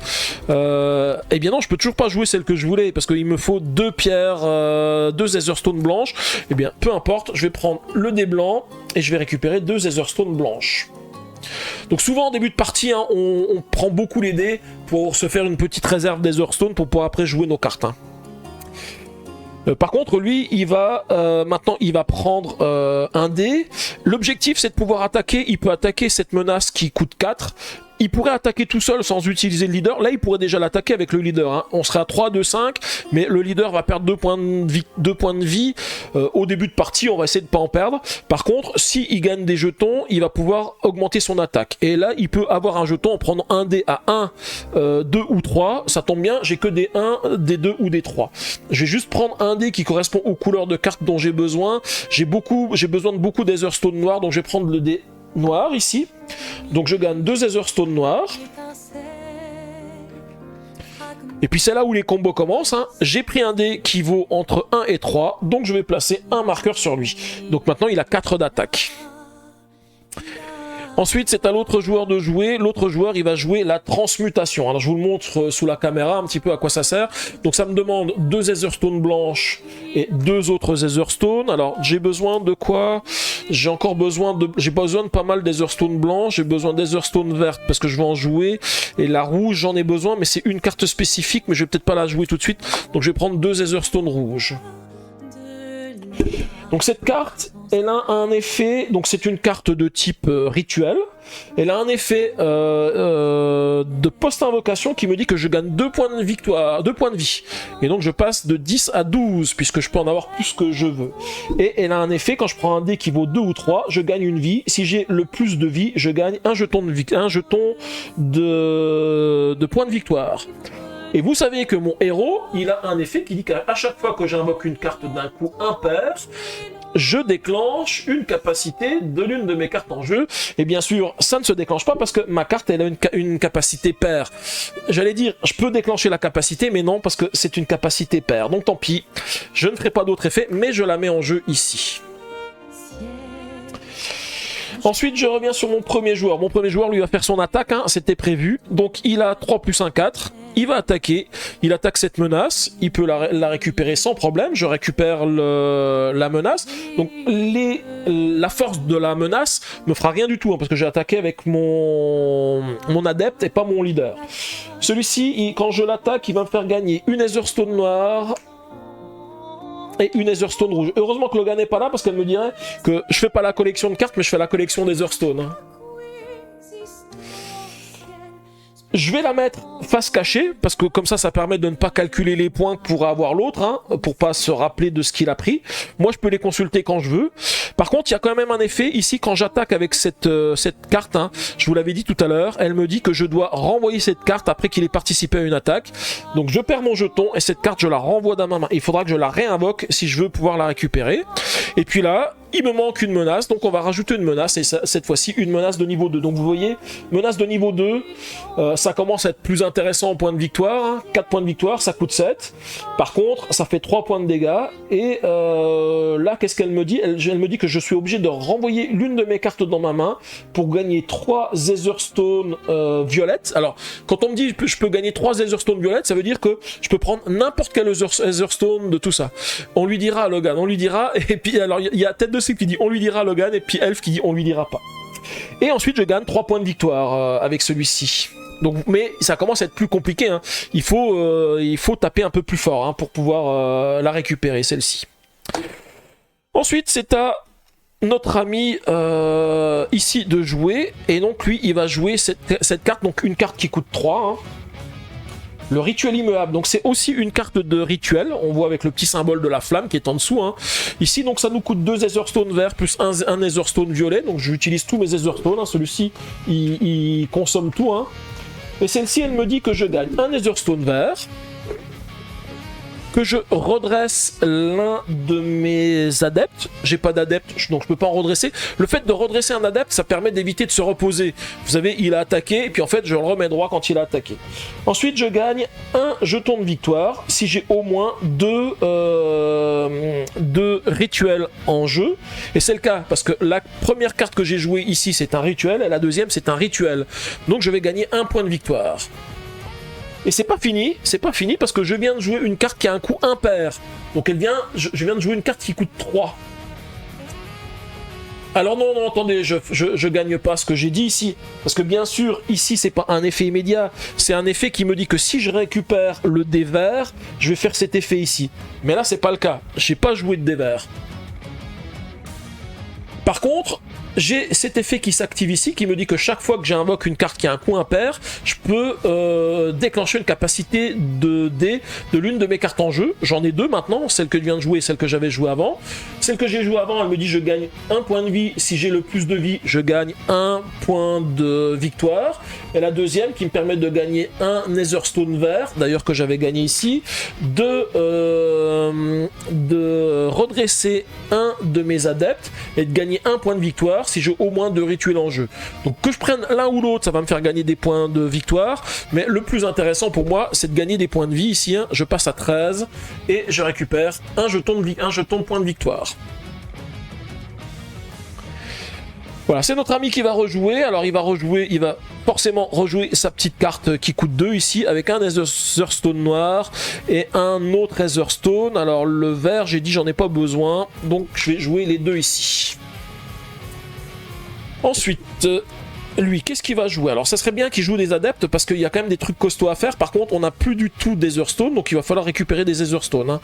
[SPEAKER 1] eh bien non, je peux toujours pas jouer celle que je voulais, parce qu'il me faut 2 pierres, 2 Etherstone blanches. Eh bien peu importe, je vais prendre le dé blanc, et je vais récupérer 2 Etherstone blanches. Donc souvent en début de partie, hein, on prend beaucoup les dés pour se faire une petite réserve d'Etherstone pour pouvoir après jouer nos cartes, hein. Par contre lui il va maintenant il va prendre un dé. L'objectif c'est de pouvoir attaquer. Il peut attaquer cette menace qui coûte 4. Il pourrait attaquer tout seul sans utiliser le leader. Là, il pourrait déjà l'attaquer avec le leader, hein. On serait à 3, 2, 5, mais le leader va perdre 2 points de vie. Au début de partie, on va essayer de ne pas en perdre. Par contre, s'il gagne des jetons, il va pouvoir augmenter son attaque. Et là, il peut avoir un jeton en prenant un dé à 1, 2 ou 3. Ça tombe bien, j'ai que des 1, des 2 ou des 3. Je vais juste prendre un dé qui correspond aux couleurs de cartes dont j'ai besoin. J'ai besoin de beaucoup d'Etherstone noirs, donc je vais prendre le dé noir ici. Donc je gagne 2 Etherstone noirs. Et puis c'est là où les combos commencent, hein. J'ai pris un dé qui vaut entre 1 et 3, donc je vais placer un marqueur sur lui. Donc maintenant il a 4 d'attaque. Ensuite, c'est à l'autre joueur de jouer. L'autre joueur, il va jouer la transmutation. Alors, je vous le montre sous la caméra un petit peu à quoi ça sert. Donc, ça me demande 2 Etherstone blanches et 2 autres Etherstone. Alors, j'ai besoin de quoi? J'ai encore besoin de... J'ai besoin de pas mal d'Etherstone blanches. J'ai besoin d'Etherstone vertes parce que je vais en jouer. Et la rouge, j'en ai besoin, mais c'est une carte spécifique, mais je vais peut-être pas la jouer tout de suite. Donc, je vais prendre 2 Etherstone rouges. Donc cette carte, elle a un effet, donc c'est une carte de type rituel, elle a un effet de post-invocation qui me dit que je gagne 2 points de victoire, 2 points de vie, et donc je passe de 10 à 12, puisque je peux en avoir plus que je veux. Et elle a un effet, quand je prends un dé qui vaut 2 ou 3, je gagne une vie, si j'ai le plus de vie, je gagne un jeton de points de victoire. Et vous savez que mon héros, il a un effet qui dit qu'à chaque fois que j'invoque une carte d'un coup impair, je déclenche une capacité de l'une de mes cartes en jeu. Et bien sûr, ça ne se déclenche pas parce que ma carte, elle a une capacité paire. J'allais dire, je peux déclencher la capacité, mais non, parce que c'est une capacité paire. Donc tant pis, je ne ferai pas d'autre effet, mais je la mets en jeu ici. Ensuite, je reviens sur mon premier joueur. Mon premier joueur, lui, va faire son attaque, hein, c'était prévu. Donc, il a 3 plus 1, 4. Il va attaquer. Il attaque cette menace. Il peut la récupérer sans problème. Je récupère la menace. Donc, la force de la menace me fera rien du tout, hein, parce que j'ai attaqué avec mon adepte et pas mon leader. Celui-ci, quand je l'attaque, il va me faire gagner une Etherstone noire et une Etherstone rouge. Heureusement que Logan n'est pas là parce qu'elle me dirait que je fais pas la collection de cartes mais je fais la collection d'Etherstone, hein. Je vais la mettre face cachée, parce que comme ça permet de ne pas calculer les points que pourra avoir l'autre, hein, pour pas se rappeler de ce qu'il a pris. Moi, je peux les consulter quand je veux. Par contre, il y a quand même un effet ici, quand j'attaque avec cette carte, hein, je vous l'avais dit tout à l'heure, elle me dit que je dois renvoyer cette carte après qu'il ait participé à une attaque. Donc, je perds mon jeton, et cette carte, je la renvoie dans ma main. Il faudra que je la réinvoque si je veux pouvoir la récupérer. Et puis là, il me manque une menace, donc on va rajouter une menace, et cette fois-ci une menace de niveau 2. Donc vous voyez, menace de niveau 2, ça commence à être plus intéressant en point de victoire, hein. 4 points de victoire, ça coûte 7. Par contre, ça fait 3 points de dégâts, et là, qu'est-ce qu'elle me dit? Elle me dit que je suis obligé de renvoyer l'une de mes cartes dans ma main pour gagner 3 Etherstone violettes. Alors, quand on me dit je peux gagner 3 Etherstone violettes, ça veut dire que je peux prendre n'importe quel Etherstone de tout ça. On lui dira à Logan, on lui dira, et puis alors il y a Tête de Cible qui dit on lui dira à Logan, et puis Elf qui dit on lui dira pas. Et ensuite je gagne 3 points de victoire avec celui-ci. Donc, mais ça commence à être plus compliqué, hein. Il faut taper un peu plus fort, hein, pour pouvoir la récupérer, celle-ci. Ensuite, c'est à notre ami ici de jouer, et donc lui, il va jouer cette carte, donc une carte qui coûte 3, hein. Le rituel immuable, donc c'est aussi une carte de rituel, on voit avec le petit symbole de la flamme qui est en dessous, hein. Ici donc ça nous coûte 2 Etherstone verts plus un Etherstone violet, donc j'utilise tous mes Etherstone, hein. Celui-ci il consomme tout, hein. Et celle-ci elle me dit que je gagne un Etherstone vert, que je redresse l'un de mes adeptes. J'ai pas d'adepte, donc je peux pas en redresser. Le fait de redresser un adepte, ça permet d'éviter de se reposer. Vous savez, il a attaqué, et puis en fait, je le remets droit quand il a attaqué. Ensuite, je gagne un jeton de victoire si j'ai au moins deux rituels en jeu. Et c'est le cas, parce que la première carte que j'ai jouée ici, c'est un rituel, et la deuxième, c'est un rituel. Donc je vais gagner un point de victoire. Et c'est pas fini parce que je viens de jouer une carte qui a un coût impair. Donc je viens de jouer une carte qui coûte 3. Alors non, attendez, je gagne pas ce que j'ai dit ici. Parce que bien sûr, ici, c'est pas un effet immédiat. C'est un effet qui me dit que si je récupère le dé vert, je vais faire cet effet ici. Mais là, c'est pas le cas. J'ai pas joué de dé vert. Par contre, j'ai cet effet qui s'active ici, qui me dit que chaque fois que j'invoque une carte qui a un coût impair, je peux déclencher une capacité de dé de l'une de mes cartes en jeu. J'en ai deux maintenant, celle que je viens de jouer et celle que j'avais jouée avant. Celle que j'ai jouée avant, elle me dit je gagne un point de vie. Si j'ai le plus de vie, je gagne un point de victoire. Et la deuxième qui me permet de gagner un Etherstone vert, d'ailleurs que j'avais gagné ici, de redresser un de mes adeptes et de gagner un point de victoire si j'ai au moins 2 rituels en jeu. Donc que je prenne l'un ou l'autre, ça va me faire gagner des points de victoire, mais le plus intéressant pour moi, c'est de gagner des points de vie ici, hein. Je passe à 13 et je récupère un jeton de point de victoire. Voilà, c'est notre ami qui va rejouer. Alors il va forcément rejouer sa petite carte qui coûte 2 ici, avec un Etherstone noir et un autre Etherstone. Alors le vert, j'ai dit j'en ai pas besoin, donc je vais jouer les deux ici. Ensuite, lui, qu'est-ce qu'il va jouer? Alors ça serait bien qu'il joue des adeptes, parce qu'il y a quand même des trucs costauds à faire. Par contre, on n'a plus du tout d'Etherstone, donc il va falloir récupérer des Etherstone, hein.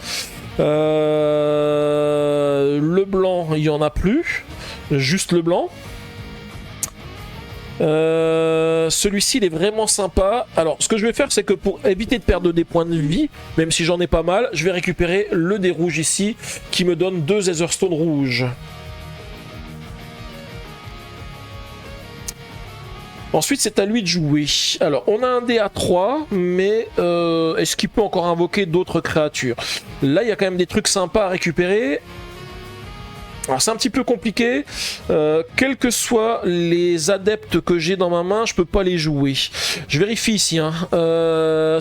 [SPEAKER 1] Le blanc, il n'y en a plus, juste le blanc. Celui-ci il est vraiment sympa. Alors ce que je vais faire, c'est que pour éviter de perdre des points de vie, même si j'en ai pas mal, je vais récupérer le dé rouge ici qui me donne 2 Etherstone rouges. Ensuite, c'est à lui de jouer. Alors, on a un dé à 3, mais est-ce qu'il peut encore invoquer d'autres créatures? Là, il y a quand même des trucs sympas à récupérer. Alors c'est un petit peu compliqué, quels que soient les adeptes que j'ai dans ma main, je peux pas les jouer. Je vérifie ici, hein.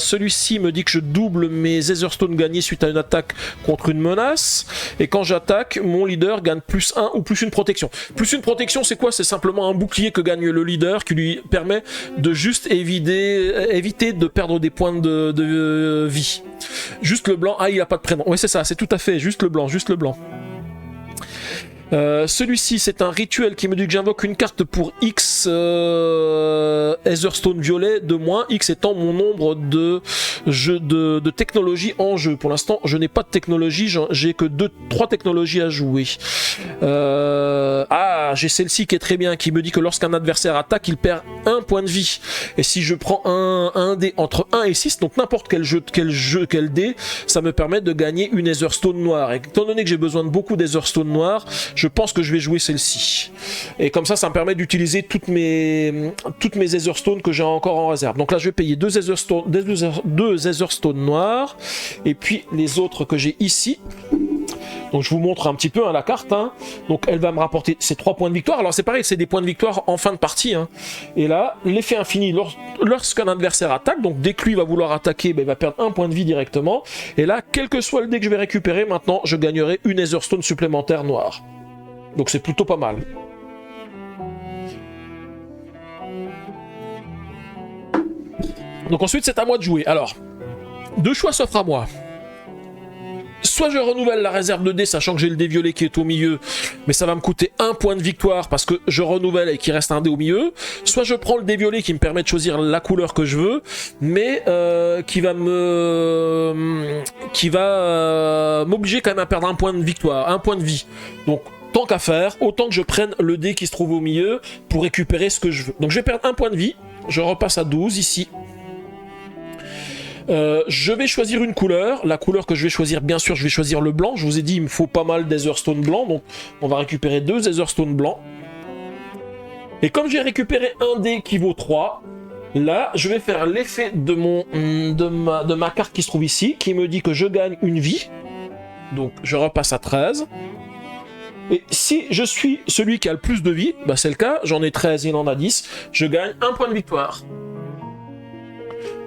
[SPEAKER 1] Celui-ci me dit que je double mes Etherstone gagnés suite à une attaque contre une menace, et quand j'attaque, mon leader gagne plus 1 ou plus une protection. Plus une protection, c'est quoi? C'est simplement un bouclier que gagne le leader qui lui permet de juste éviter de perdre des points de vie. Juste le blanc, ah il a pas de prénom, ouais c'est ça, c'est tout à fait, juste le blanc, juste le blanc. Celui-ci, c'est un rituel qui me dit que j'invoque une carte pour X Etherstone violet de moins, X étant mon nombre de technologies en jeu. Pour l'instant, je n'ai pas de technologie, j'ai que 3 technologies à jouer. J'ai celle-ci qui est très bien, qui me dit que lorsqu'un adversaire attaque, il perd 1 point de vie. Et si je prends un dé entre 1 et 6, donc n'importe quel dé, ça me permet de gagner une Etherstone noire. Et étant donné que j'ai besoin de beaucoup d'Etherstone noirs, je pense que je vais jouer celle-ci. Et comme ça me permet d'utiliser toutes mes Etherstone que j'ai encore en réserve. Donc là, je vais payer 2 Etherstone noirs. Et puis les autres que j'ai ici, Donc je vous montre un petit peu la carte. Hein. Donc elle va me rapporter ces 3 points de victoire. Alors c'est pareil, c'est des points de victoire en fin de partie. Hein. Et là, l'effet infini, lorsqu'un adversaire attaque, donc dès que lui va vouloir attaquer, ben, il va perdre 1 point de vie directement. Et là, quel que soit le dé que je vais récupérer, maintenant je gagnerai une Netherstone supplémentaire noire. Donc c'est plutôt pas mal. Donc ensuite c'est à moi de jouer. Alors, 2 choix s'offrent à moi. Soit je renouvelle la réserve de dés, sachant que j'ai le dé violet qui est au milieu, mais ça va me coûter 1 point de victoire parce que je renouvelle et qu'il reste un dé au milieu. Soit je prends le dé violet qui me permet de choisir la couleur que je veux, mais qui va m'obliger quand même à perdre 1 point de victoire, 1 point de vie. Donc tant qu'à faire, autant que je prenne le dé qui se trouve au milieu pour récupérer ce que je veux. Donc je vais perdre 1 point de vie, je repasse à 12 ici. Je vais choisir une couleur. La couleur que je vais choisir, bien sûr, je vais choisir le blanc. Je vous ai dit, il me faut pas mal d'Etherstone blanc, donc on va récupérer 2 Etherstone blancs. Et comme j'ai récupéré un dé qui vaut 3, là, je vais faire l'effet de ma carte qui se trouve ici, qui me dit que je gagne une vie. Donc je repasse à 13. Et si je suis celui qui a le plus de vie, bah c'est le cas, j'en ai 13, il en a 10, je gagne 1 point de victoire.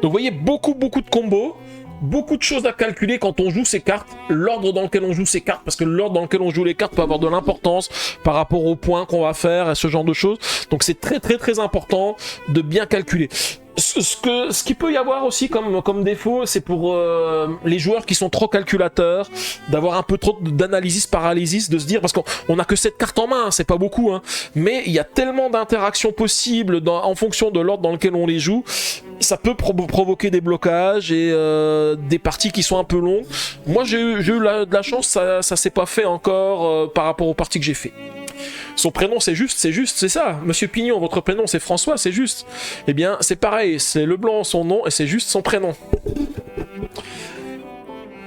[SPEAKER 1] Donc vous voyez, beaucoup de combos, beaucoup de choses à calculer quand on joue ces cartes, l'ordre dans lequel on joue ces cartes, parce que l'ordre dans lequel on joue les cartes peut avoir de l'importance par rapport aux points qu'on va faire et ce genre de choses. Donc c'est très important de bien calculer. Ce qui peut y avoir aussi comme défaut, c'est pour les joueurs qui sont trop calculateurs, d'avoir un peu trop d'analysis paralysis, de se dire, parce qu'on a que 7 cartes en main, hein, c'est pas beaucoup, hein, mais il y a tellement d'interactions possibles en fonction de l'ordre dans lequel on les joue, ça peut provoquer des blocages et des parties qui sont un peu longues. Moi j'ai eu de la chance, ça s'est pas fait encore par rapport aux parties que j'ai fait. Son prénom c'est ça. Monsieur Pignon, votre prénom c'est François, c'est juste. Eh bien, c'est pareil, c'est Leblanc son nom et c'est juste son prénom.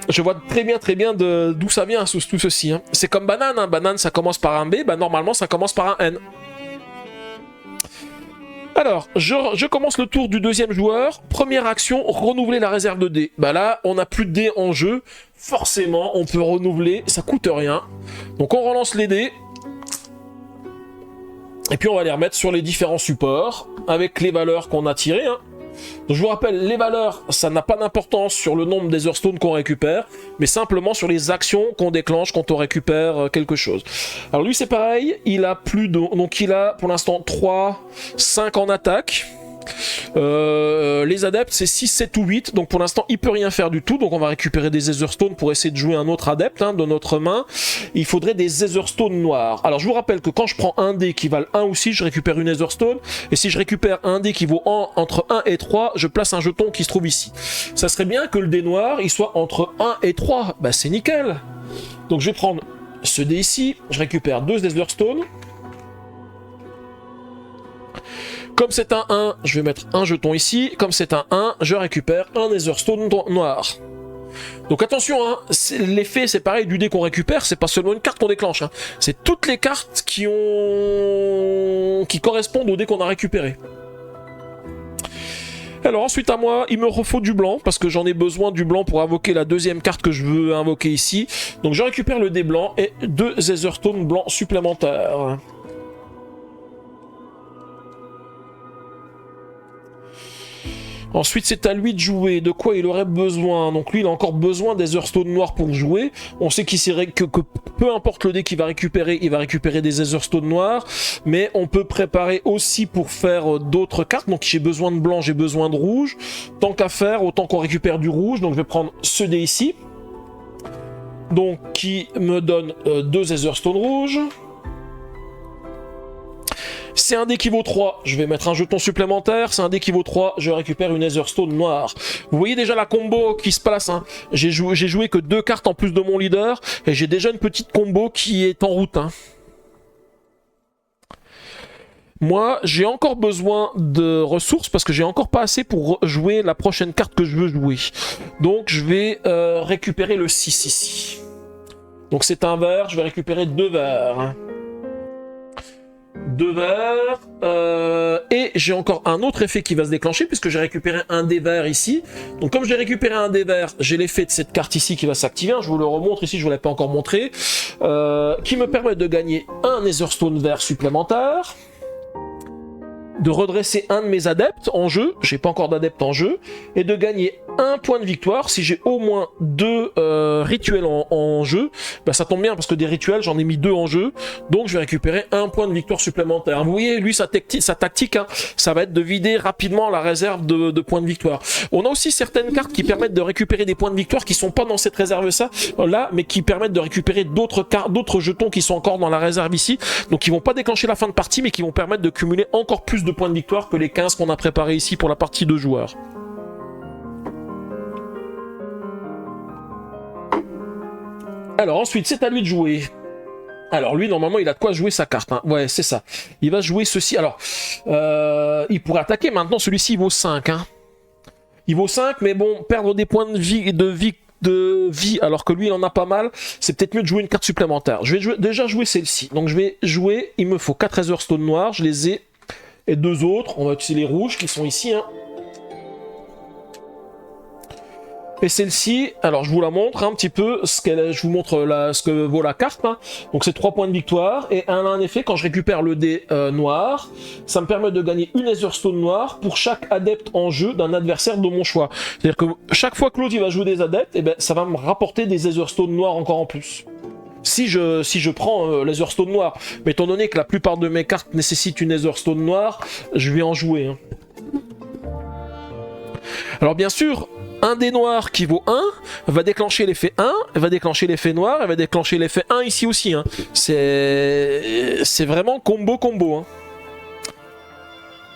[SPEAKER 1] Je vois très bien d'où ça vient tout ceci. Hein. C'est comme banane, hein. Banane ça commence par un B, bah normalement ça commence par un N. Alors, je commence le tour du deuxième joueur. Première action, renouveler la réserve de dés. Bah là, on n'a plus de dés en jeu. Forcément, on peut renouveler, ça coûte rien. Donc on relance les dés. Et puis on va les remettre sur les différents supports avec les valeurs qu'on a tirées. Hein. Donc je vous rappelle, les valeurs, ça n'a pas d'importance sur le nombre d'Etherstone qu'on récupère, mais simplement sur les actions qu'on déclenche quand on récupère quelque chose. Alors lui c'est pareil, il a donc il a pour l'instant 3, 5 en attaque. Les adeptes c'est 6, 7 ou 8, donc pour l'instant il peut rien faire du tout, donc on va récupérer des Etherstone pour essayer de jouer un autre adepte de notre main. Il faudrait des Etherstone noirs. Alors je vous rappelle que quand je prends un dé qui valent 1 ou 6, je récupère une Etherstone, et si je récupère un dé qui vaut entre 1 et 3, je place un jeton qui se trouve ici. Ça serait bien que le dé noir il soit entre 1 et 3, bah c'est nickel. Donc je vais prendre ce dé ici, je récupère 2 Etherstone. Comme c'est un 1, je vais mettre un jeton ici. Comme c'est un 1, je récupère un Etherstone noir. Donc attention, hein, l'effet c'est pareil du dé qu'on récupère, c'est pas seulement une carte qu'on déclenche. Hein, c'est toutes les cartes qui correspondent au dé qu'on a récupéré. Alors ensuite à moi, il me refaut du blanc, parce que j'en ai besoin du blanc pour invoquer la deuxième carte que je veux invoquer ici. Donc je récupère le dé blanc et 2 Etherstone blancs supplémentaires. Ensuite, c'est à lui de jouer. De quoi il aurait besoin? Donc lui, il a encore besoin des Etherstone noirs pour jouer. On sait que peu importe le dé qu'il va récupérer, il va récupérer des Etherstone noirs. Mais on peut préparer aussi pour faire d'autres cartes. Donc j'ai besoin de blanc, j'ai besoin de rouge. Tant qu'à faire, autant qu'on récupère du rouge. Donc je vais prendre ce dé ici. Donc qui me donne 2 Etherstone rouges. C'est un dé qui vaut 3, je vais mettre un jeton supplémentaire. C'est un dé qui vaut 3, je récupère une Etherstone noire. Vous voyez déjà la combo qui se place. Hein. J'ai joué que 2 cartes en plus de mon leader. Et j'ai déjà une petite combo qui est en route. Hein. Moi, j'ai encore besoin de ressources parce que j'ai encore pas assez pour jouer la prochaine carte que je veux jouer. Donc je vais récupérer le 6 ici. Donc c'est un vert, je vais récupérer 2 verts. 2 verts. Et j'ai encore un autre effet qui va se déclencher puisque j'ai récupéré un dé vert ici. Donc comme j'ai récupéré un dé vert, j'ai l'effet de cette carte ici qui va s'activer. Je vous le remontre ici, je ne vous l'ai pas encore montré. Qui me permet de gagner un Netherstone vert supplémentaire. De redresser un de mes adeptes en jeu, j'ai pas encore d'adepte en jeu, et de gagner un point de victoire si j'ai au moins 2 rituels en jeu. Bah, ça tombe bien parce que des rituels, j'en ai mis 2 en jeu, donc je vais récupérer un point de victoire supplémentaire. Vous voyez, lui, sa tactique, hein, ça va être de vider rapidement la réserve de points de victoire. On a aussi certaines cartes qui permettent de récupérer des points de victoire qui sont pas dans cette réserve là, mais qui permettent de récupérer d'autres jetons qui sont encore dans la réserve ici, donc qui vont pas déclencher la fin de partie, mais qui vont permettre de cumuler encore plus de points de victoire que les 15 qu'on a préparés ici pour la partie 2 joueurs. Alors ensuite, c'est à lui de jouer. Alors lui, normalement, il a de quoi jouer sa carte. Hein. Ouais, c'est ça. Il va jouer ceci. Alors, il pourrait attaquer. Maintenant, celui-ci, il vaut 5. Hein. Il vaut 5, mais bon, perdre des points de vie alors que lui, il en a pas mal, c'est peut-être mieux de jouer une carte supplémentaire. Je vais déjà jouer celle-ci. Donc je vais jouer, il me faut 4 Netherstone noirs, je les ai. Et 2 autres, on va utiliser les rouges qui sont ici. Hein. Et celle-ci, alors je vous la montre un petit peu, je vous montre ce que vaut la carte. Hein. Donc c'est 3 points de victoire, et elle a un effet, quand je récupère le dé noir, ça me permet de gagner une Netherstone noire pour chaque adepte en jeu d'un adversaire de mon choix. C'est-à-dire que chaque fois que l'autre va jouer des adeptes, eh ben, ça va me rapporter des Netherstone noirs encore en plus. Si je prends Netherstone noir, mais étant donné que la plupart de mes cartes nécessitent une Netherstone noire, je vais en jouer. Hein. Alors bien sûr, un dé noir qui vaut 1 va déclencher l'effet 1, va déclencher l'effet noir, et va déclencher l'effet 1 ici aussi. Hein. C'est vraiment combo. Hein.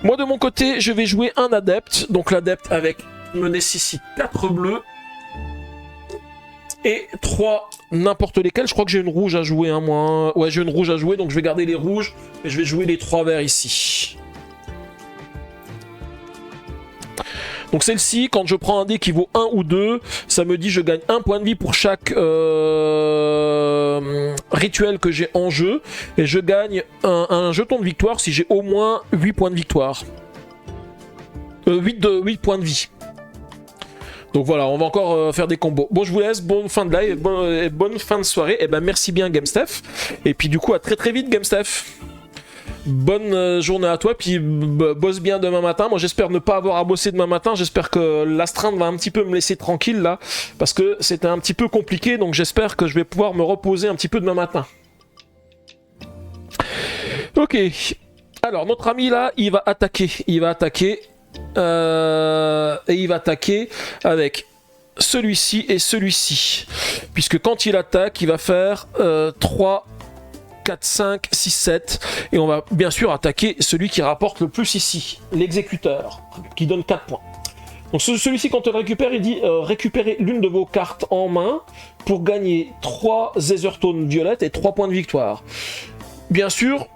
[SPEAKER 1] Moi de mon côté, je vais jouer un adepte, donc l'adepte avec me nécessite 4 bleus. Et 3 n'importe lesquels, je crois que j'ai une rouge à jouer, hein, moi. Ouais, j'ai une rouge à jouer, donc je vais garder les rouges, et je vais jouer les 3 verts ici. Donc celle-ci, quand je prends un dé qui vaut 1 ou 2, ça me dit je gagne 1 point de vie pour chaque rituel que j'ai en jeu, et je gagne un jeton de victoire si j'ai au moins 8 points de victoire. 8 points de vie. Donc voilà, on va encore faire des combos. Bon, je vous laisse, bonne fin de live, bonne fin de soirée. Et ben merci bien GameSteph. Et puis du coup, à très vite GameSteph. Bonne journée à toi, puis bosse bien demain matin. Moi j'espère ne pas avoir à bosser demain matin. J'espère que l'astreinte va un petit peu me laisser tranquille là, parce que c'était un petit peu compliqué. Donc j'espère que je vais pouvoir me reposer un petit peu demain matin. Ok. Alors notre ami là, il va attaquer. Et il va attaquer avec celui-ci et celui-ci. Puisque quand il attaque, il va faire 3, 4, 5, 6, 7. Et on va bien sûr attaquer celui qui rapporte le plus ici, l'exécuteur, qui donne 4 points. Donc celui-ci, quand on le récupère, il dit récupérez l'une de vos cartes en main pour gagner 3 Netherstone violettes et 3 points de victoire. Bien sûr,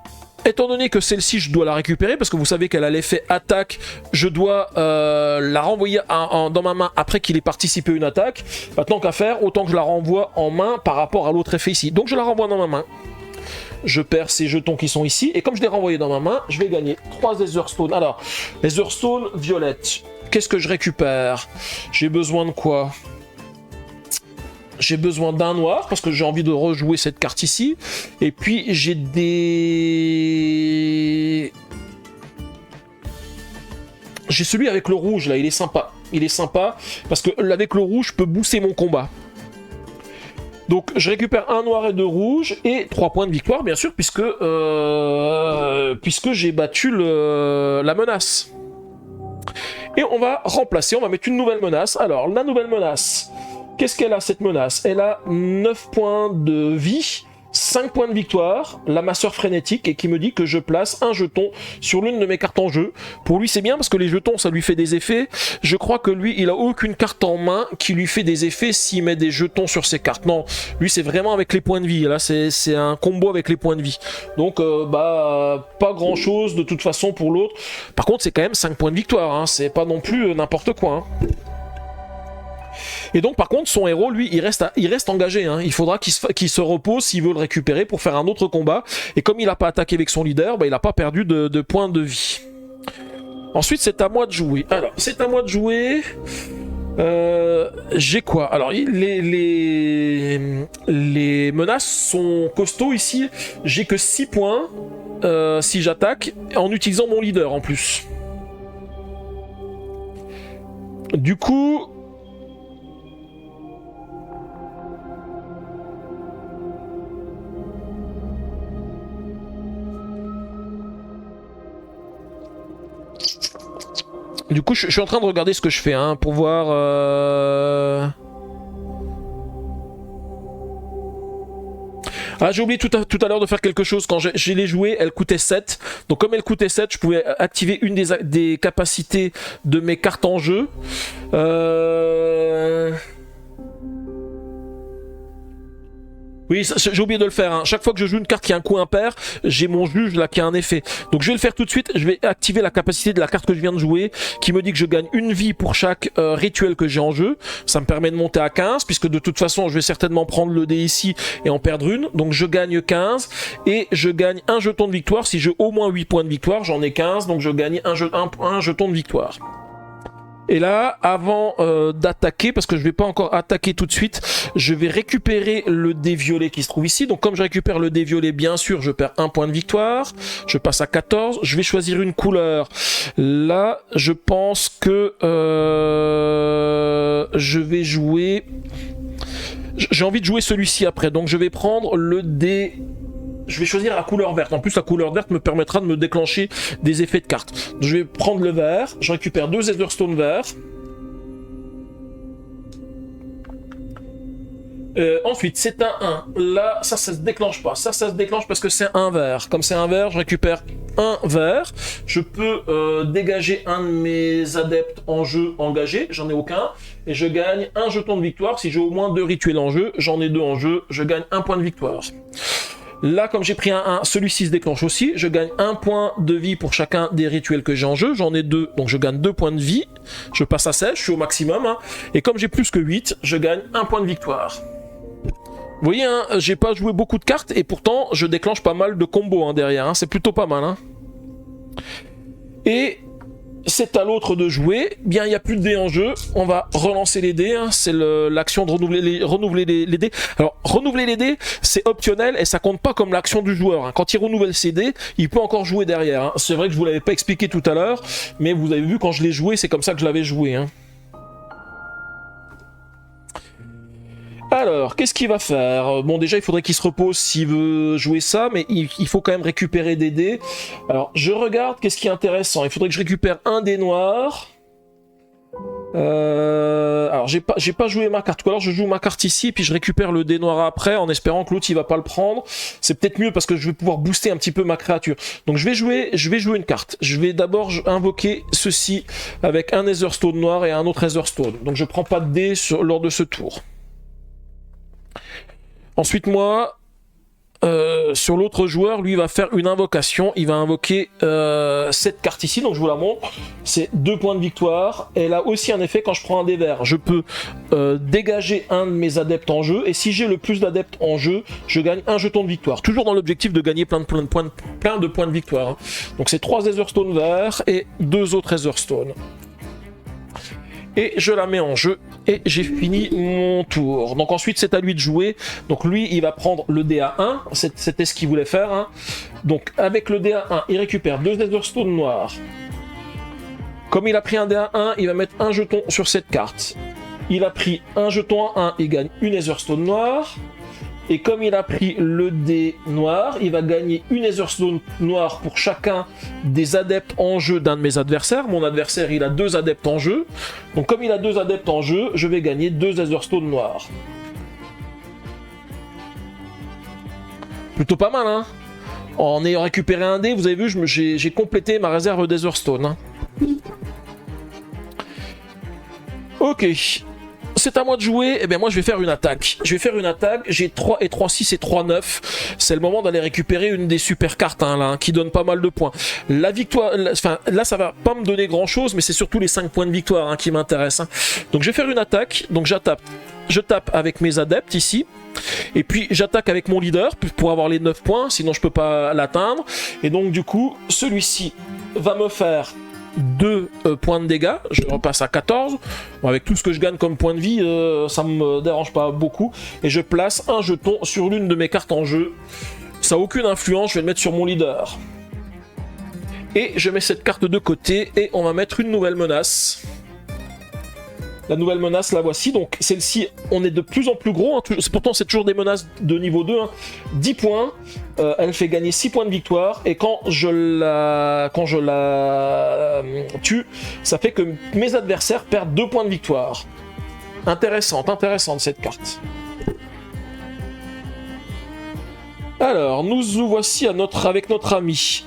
[SPEAKER 1] étant donné que celle-ci, je dois la récupérer, parce que vous savez qu'elle a l'effet attaque, je dois la renvoyer dans ma main après qu'il ait participé à une attaque. Tant qu'à faire, autant que je la renvoie en main par rapport à l'autre effet ici. Donc je la renvoie dans ma main. Je perds ces jetons qui sont ici, et comme je l'ai renvoyé dans ma main, je vais gagner 3 Netherstone. Alors, Netherstone violette. Qu'est-ce que je récupère? J'ai besoin de quoi? J'ai besoin d'un noir, parce que j'ai envie de rejouer cette carte ici. Et puis, j'ai des... J'ai celui avec le rouge, là, il est sympa. Il est sympa, parce que avec le rouge, je peux booster mon combat. Donc, je récupère un noir et 2 rouges, et 3 points de victoire, bien sûr, puisque j'ai battu la menace. Et on va remplacer, on va mettre une nouvelle menace. Alors, la nouvelle menace... Qu'est-ce qu'elle a, cette menace? Elle a 9 points de vie, 5 points de victoire, la masseur frénétique, et qui me dit que je place un jeton sur l'une de mes cartes en jeu. Pour lui, c'est bien, parce que les jetons, ça lui fait des effets. Je crois que lui, il a aucune carte en main qui lui fait des effets s'il met des jetons sur ses cartes. Non, lui, c'est vraiment avec les points de vie. Là, c'est un combo avec les points de vie. Donc, pas grand-chose, de toute façon, pour l'autre. Par contre, c'est quand même 5 points de victoire. Hein. C'est pas non plus n'importe quoi. Hein. Et donc par contre son héros lui il reste engagé, hein. Il faudra qu'il se repose s'il veut le récupérer pour faire un autre combat. Et comme il n'a pas attaqué avec son leader, bah, il n'a pas perdu de points de vie. Ensuite c'est à moi de jouer. Alors c'est à moi de jouer. J'ai quoi? Alors les menaces sont costauds ici. J'ai que 6 points si j'attaque en utilisant mon leader en plus. Du coup... je suis en train de regarder ce que je fais hein, pour voir... Ah, j'ai oublié tout à l'heure de faire quelque chose. Quand je l'ai joué, elle coûtait 7. Donc comme elle coûtait 7, je pouvais activer une des capacités de mes cartes en jeu. Oui, j'ai oublié de le faire. Hein. Chaque fois que je joue une carte qui a un coût impair, j'ai mon juge là qui a un effet. Donc je vais le faire tout de suite. Je vais activer la capacité de la carte que je viens de jouer, qui me dit que je gagne une vie pour chaque rituel que j'ai en jeu. Ça me permet de monter à 15, puisque de toute façon, je vais certainement prendre le dé ici et en perdre une. Donc je gagne 15 et je gagne un jeton de victoire. Si j'ai au moins 8 points de victoire, j'en ai 15, donc je gagne un jeton de victoire. Et là, avant d'attaquer, parce que je vais pas encore attaquer tout de suite, je vais récupérer le dé violet qui se trouve ici. Donc comme je récupère le dé violet, bien sûr, je perds un point de victoire. Je passe à 14. Je vais choisir une couleur. Là, je pense que je vais jouer... J'ai envie de jouer celui-ci après. Donc je vais prendre le dé... Je vais choisir la couleur verte. En plus, la couleur verte me permettra de me déclencher des effets de cartes. Donc, je vais prendre le vert. Je récupère 2 Etherstone verts. Ensuite, c'est un 1. Là, ça se déclenche pas. Ça se déclenche parce que c'est un vert. Comme c'est un vert, je récupère un vert. Je peux dégager un de mes adeptes en jeu engagés. J'en ai aucun. Et je gagne un jeton de victoire. Si j'ai au moins 2 rituels en jeu, j'en ai 2 en jeu. Je gagne un point de victoire. Là, comme j'ai pris un 1, celui-ci se déclenche aussi. Je gagne 1 point de vie pour chacun des rituels que j'ai en jeu. J'en ai 2, donc je gagne 2 points de vie. Je passe à 16, je suis au maximum. Hein. Et comme j'ai plus que 8, je gagne 1 point de victoire. Vous voyez, hein, j'ai pas joué beaucoup de cartes et pourtant, je déclenche pas mal de combos hein, derrière. Hein. C'est plutôt pas mal. Hein. Et... c'est à l'autre de jouer. Bien, il n'y a plus de dés en jeu. On va relancer les dés. Hein. C'est l'action de renouveler les dés. Alors, renouveler les dés, c'est optionnel et ça compte pas comme l'action du joueur. Hein. Quand il renouvelle ses dés, il peut encore jouer derrière. Hein. C'est vrai que je vous l'avais pas expliqué tout à l'heure, mais vous avez vu quand je l'ai joué, c'est comme ça que je l'avais joué. Hein. Alors, qu'est-ce qu'il va faire? Bon, déjà, il faudrait qu'il se repose s'il veut jouer ça, mais il faut quand même récupérer des dés. Alors, je regarde, qu'est-ce qui est intéressant? Il faudrait que je récupère un dé noir. Alors, j'ai pas joué ma carte. Ou alors, je joue ma carte ici, puis je récupère le dé noir après, en espérant que l'autre, il va pas le prendre. C'est peut-être mieux, parce que je vais pouvoir booster un petit peu ma créature. Donc, je vais jouer une carte. Je vais d'abord invoquer ceci avec un Etherstone noir et un autre Etherstone. Donc, je prends pas de dé lors de ce tour. Ensuite, moi, sur l'autre joueur, lui, va faire une invocation. Il va invoquer cette carte ici, donc je vous la montre. C'est 2 points de victoire. Elle a aussi un effet quand je prends un dé vert. Je peux dégager un de mes adeptes en jeu. Et si j'ai le plus d'adeptes en jeu, je gagne un jeton de victoire. Toujours dans l'objectif de gagner plein de points de victoire. Hein. Donc c'est 3 Etherstone verts et 2 autres Etherstone. Et je la mets en jeu et j'ai fini mon tour. Donc ensuite c'est à lui de jouer. Donc lui il va prendre le dé à 1, c'était ce qu'il voulait faire. Hein. Donc avec le dé à 1, il récupère 2 Etherstone noirs. Comme il a pris un dé à 1, il va mettre un jeton sur cette carte. Il a pris un jeton à 1, il gagne une Etherstone noire. Et comme il a pris le dé noir, il va gagner une Etherstone noire pour chacun des adeptes en jeu d'un de mes adversaires. Mon adversaire, il a 2 adeptes en jeu. Donc comme il a 2 adeptes en jeu, je vais gagner 2 Etherstone noirs. Plutôt pas mal, hein. En ayant récupéré un dé, vous avez vu, j'ai complété ma réserve d'Etherstone. Hein. Ok. c'est à moi de jouer, et bien moi je vais faire une attaque. J'ai 3 et 3, 6 et 3, 9. C'est le moment d'aller récupérer une des super cartes hein, là, hein, qui donne pas mal de points. La victoire, enfin là ça va pas me donner grand chose, mais c'est surtout les 5 points de victoire hein, qui m'intéressent. Hein. Donc je vais faire une attaque, donc je tape avec mes adeptes ici. Et puis j'attaque avec mon leader pour avoir les 9 points, sinon je peux pas l'atteindre. Et donc du coup, celui-ci va me faire 2 points de dégâts, je repasse à 14. Bon, avec tout ce que je gagne comme point de vie, ça me dérange pas beaucoup. Et je place un jeton sur l'une de mes cartes en jeu. Ça n'a aucune influence, je vais le mettre sur mon leader. Et je mets cette carte de côté et on va mettre une nouvelle menace. La nouvelle menace, la voici. Donc celle-ci, on est de plus en plus gros. Hein. Pourtant, c'est toujours des menaces de niveau 2. Hein. 10 points. Elle fait gagner 6 points de victoire. Et quand je la tue, ça fait que mes adversaires perdent 2 points de victoire. Intéressante cette carte. Alors, nous voici avec notre ami.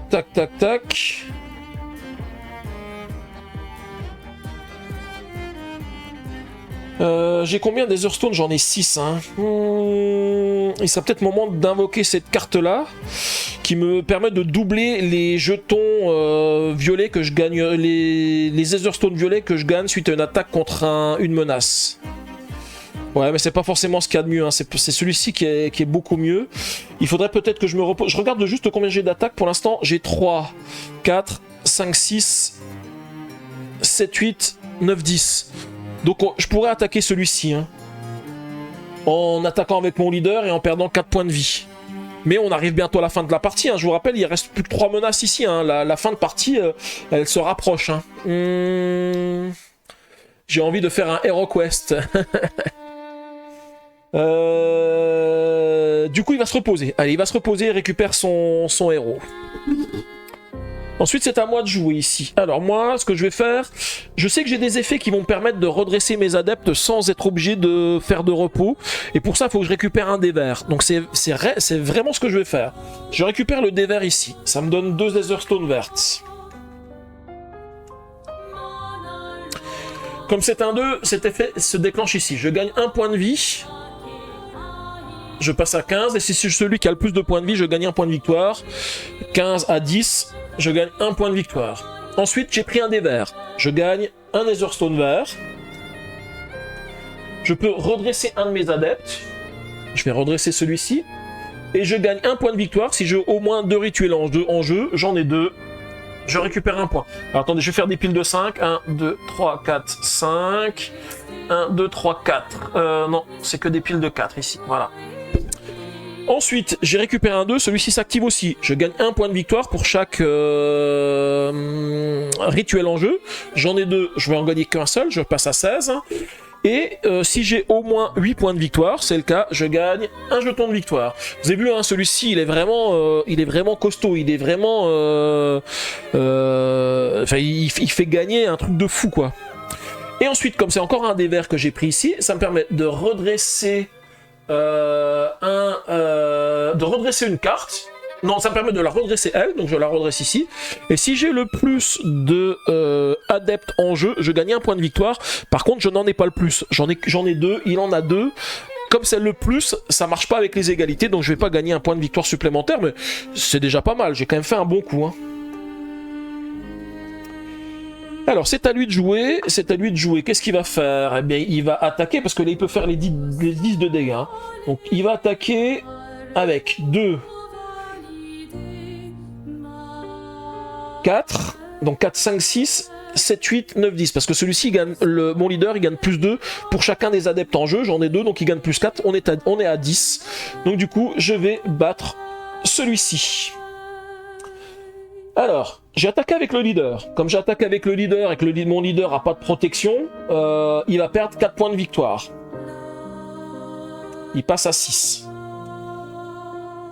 [SPEAKER 1] Tac. J'ai combien d'Etherstone? J'en ai 6. Hein. Il serait peut-être moment d'invoquer cette carte-là, qui me permet de doubler les jetons violets que je gagne, les Etherstone violets que je gagne suite à une attaque contre une menace. Ouais, mais c'est pas forcément ce qu'il y a de mieux. Hein. C'est celui-ci qui est beaucoup mieux. Il faudrait peut-être que je me repose. Je regarde juste combien j'ai d'attaques. Pour l'instant, j'ai 3, 4, 5, 6, 7, 8, 9, 10. Donc je pourrais attaquer celui-ci, hein, en attaquant avec mon leader et en perdant 4 points de vie. Mais on arrive bientôt à la fin de la partie, hein. Je vous rappelle, il reste plus que 3 menaces ici, hein. La fin de partie, elle se rapproche. Hein. J'ai envie de faire un Hero Quest. Du coup, il va se reposer. Allez, il va se reposer et récupère son héros. Ensuite, c'est à moi de jouer ici. Alors moi, ce que je vais faire, je sais que j'ai des effets qui vont me permettre de redresser mes adeptes sans être obligé de faire de repos. Et pour ça, il faut que je récupère un dé vert. Donc c'est vraiment ce que je vais faire. Je récupère le dé vert ici. Ça me donne 2 Etherstone vertes. Comme c'est un 2, cet effet se déclenche ici. Je gagne 1 point de vie. Je passe à 15. Et si c'est celui qui a le plus de points de vie, je gagne 1 point de victoire. 15 à 10. Je gagne 1 point de victoire. Ensuite, j'ai pris un dé vert. Je gagne un Etherstone vert. Je peux redresser un de mes adeptes. Je vais redresser celui-ci. Et je gagne 1 point de victoire si j'ai au moins 2 rituels en jeu. J'en ai 2. Je récupère 1 point. Alors attendez, je vais faire des piles de 5. 1, 2, 3, 4, 5. 1, 2, 3, 4. Non, c'est que des piles de 4 ici. Voilà. Ensuite, j'ai récupéré un 2, celui-ci s'active aussi. Je gagne 1 point de victoire pour chaque rituel en jeu. J'en ai 2, je vais en gagner qu'un seul, je passe à 16. Et si j'ai au moins 8 points de victoire, c'est le cas, je gagne un jeton de victoire. Vous avez vu, hein, celui-ci, il est vraiment costaud, il est vraiment... il fait gagner un truc de fou, quoi. Et ensuite, comme c'est encore un des verts que j'ai pris ici, ça me permet de redresser... de redresser une carte. Non, ça me permet de la redresser elle, donc je la redresse ici. Et si j'ai le plus de adeptes en jeu, je gagne 1 point de victoire. Par contre, je n'en ai pas le plus. J'en ai 2, il en a 2. Comme c'est le plus, ça marche pas avec les égalités, donc je vais pas gagner un point de victoire supplémentaire, mais c'est déjà pas mal. J'ai quand même fait un bon coup. Hein. Alors, c'est à lui de jouer. Qu'est-ce qu'il va faire? Eh bien, il va attaquer, parce que là, il peut faire les 10 de dégâts. Hein. Donc, il va attaquer avec 2, 4, donc 4, 5, 6, 7, 8, 9, 10. Parce que celui-ci, mon leader, il gagne plus 2 pour chacun des adeptes en jeu. J'en ai 2, donc il gagne plus 4. On est à 10. Donc, du coup, je vais battre celui-ci. Alors, j'ai attaqué avec le leader. Comme j'attaque avec le leader et que mon leader n'a pas de protection, il va perdre 4 points de victoire. Il passe à 6.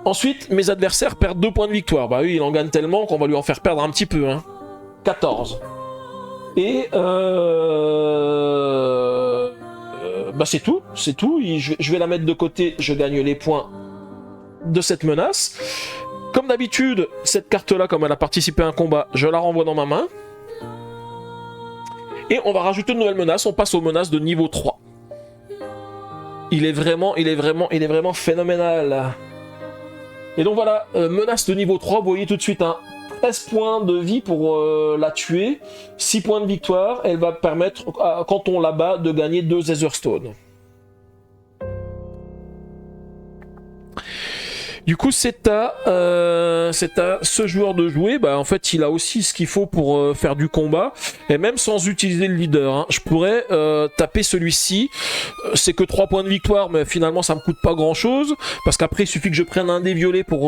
[SPEAKER 1] Ensuite, mes adversaires perdent 2 points de victoire. Bah oui, il en gagne tellement qu'on va lui en faire perdre un petit peu. Hein. 14. Et bah c'est tout. Je vais la mettre de côté. Je gagne les points de cette menace. Comme d'habitude, cette carte-là, comme elle a participé à un combat, je la renvoie dans ma main. Et on va rajouter une nouvelle menace, on passe aux menaces de niveau 3. Il est vraiment phénoménal. Et donc voilà, menace de niveau 3, vous voyez tout de suite, hein, 13 points de vie pour la tuer, 6 points de victoire, elle va permettre, quand on la bat, de gagner 2 Etherstone. Du coup, c'est à ce joueur de jouer. Bah, en fait, il a aussi ce qu'il faut pour faire du combat. Et même sans utiliser le leader, hein, je pourrais taper celui-ci. C'est que 3 points de victoire, mais finalement, ça me coûte pas grand-chose. Parce qu'après, il suffit que je prenne un dé violet pour...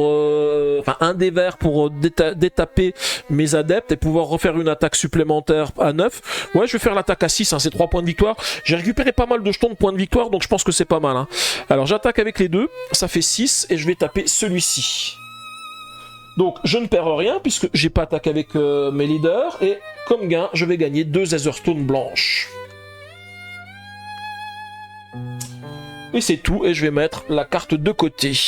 [SPEAKER 1] Enfin, un dé vert pour détaper mes adeptes et pouvoir refaire une attaque supplémentaire à 9. Ouais, je vais faire l'attaque à 6, hein, c'est 3 points de victoire. J'ai récupéré pas mal de jetons de points de victoire, donc je pense que c'est pas mal. Hein. Alors, j'attaque avec les deux. Ça fait 6 et je vais taper celui-ci. Donc je ne perds rien puisque j'ai pas attaqué avec mes leaders et comme gain je vais gagner 2 Etherstone blanches. Et c'est tout et je vais mettre la carte de côté.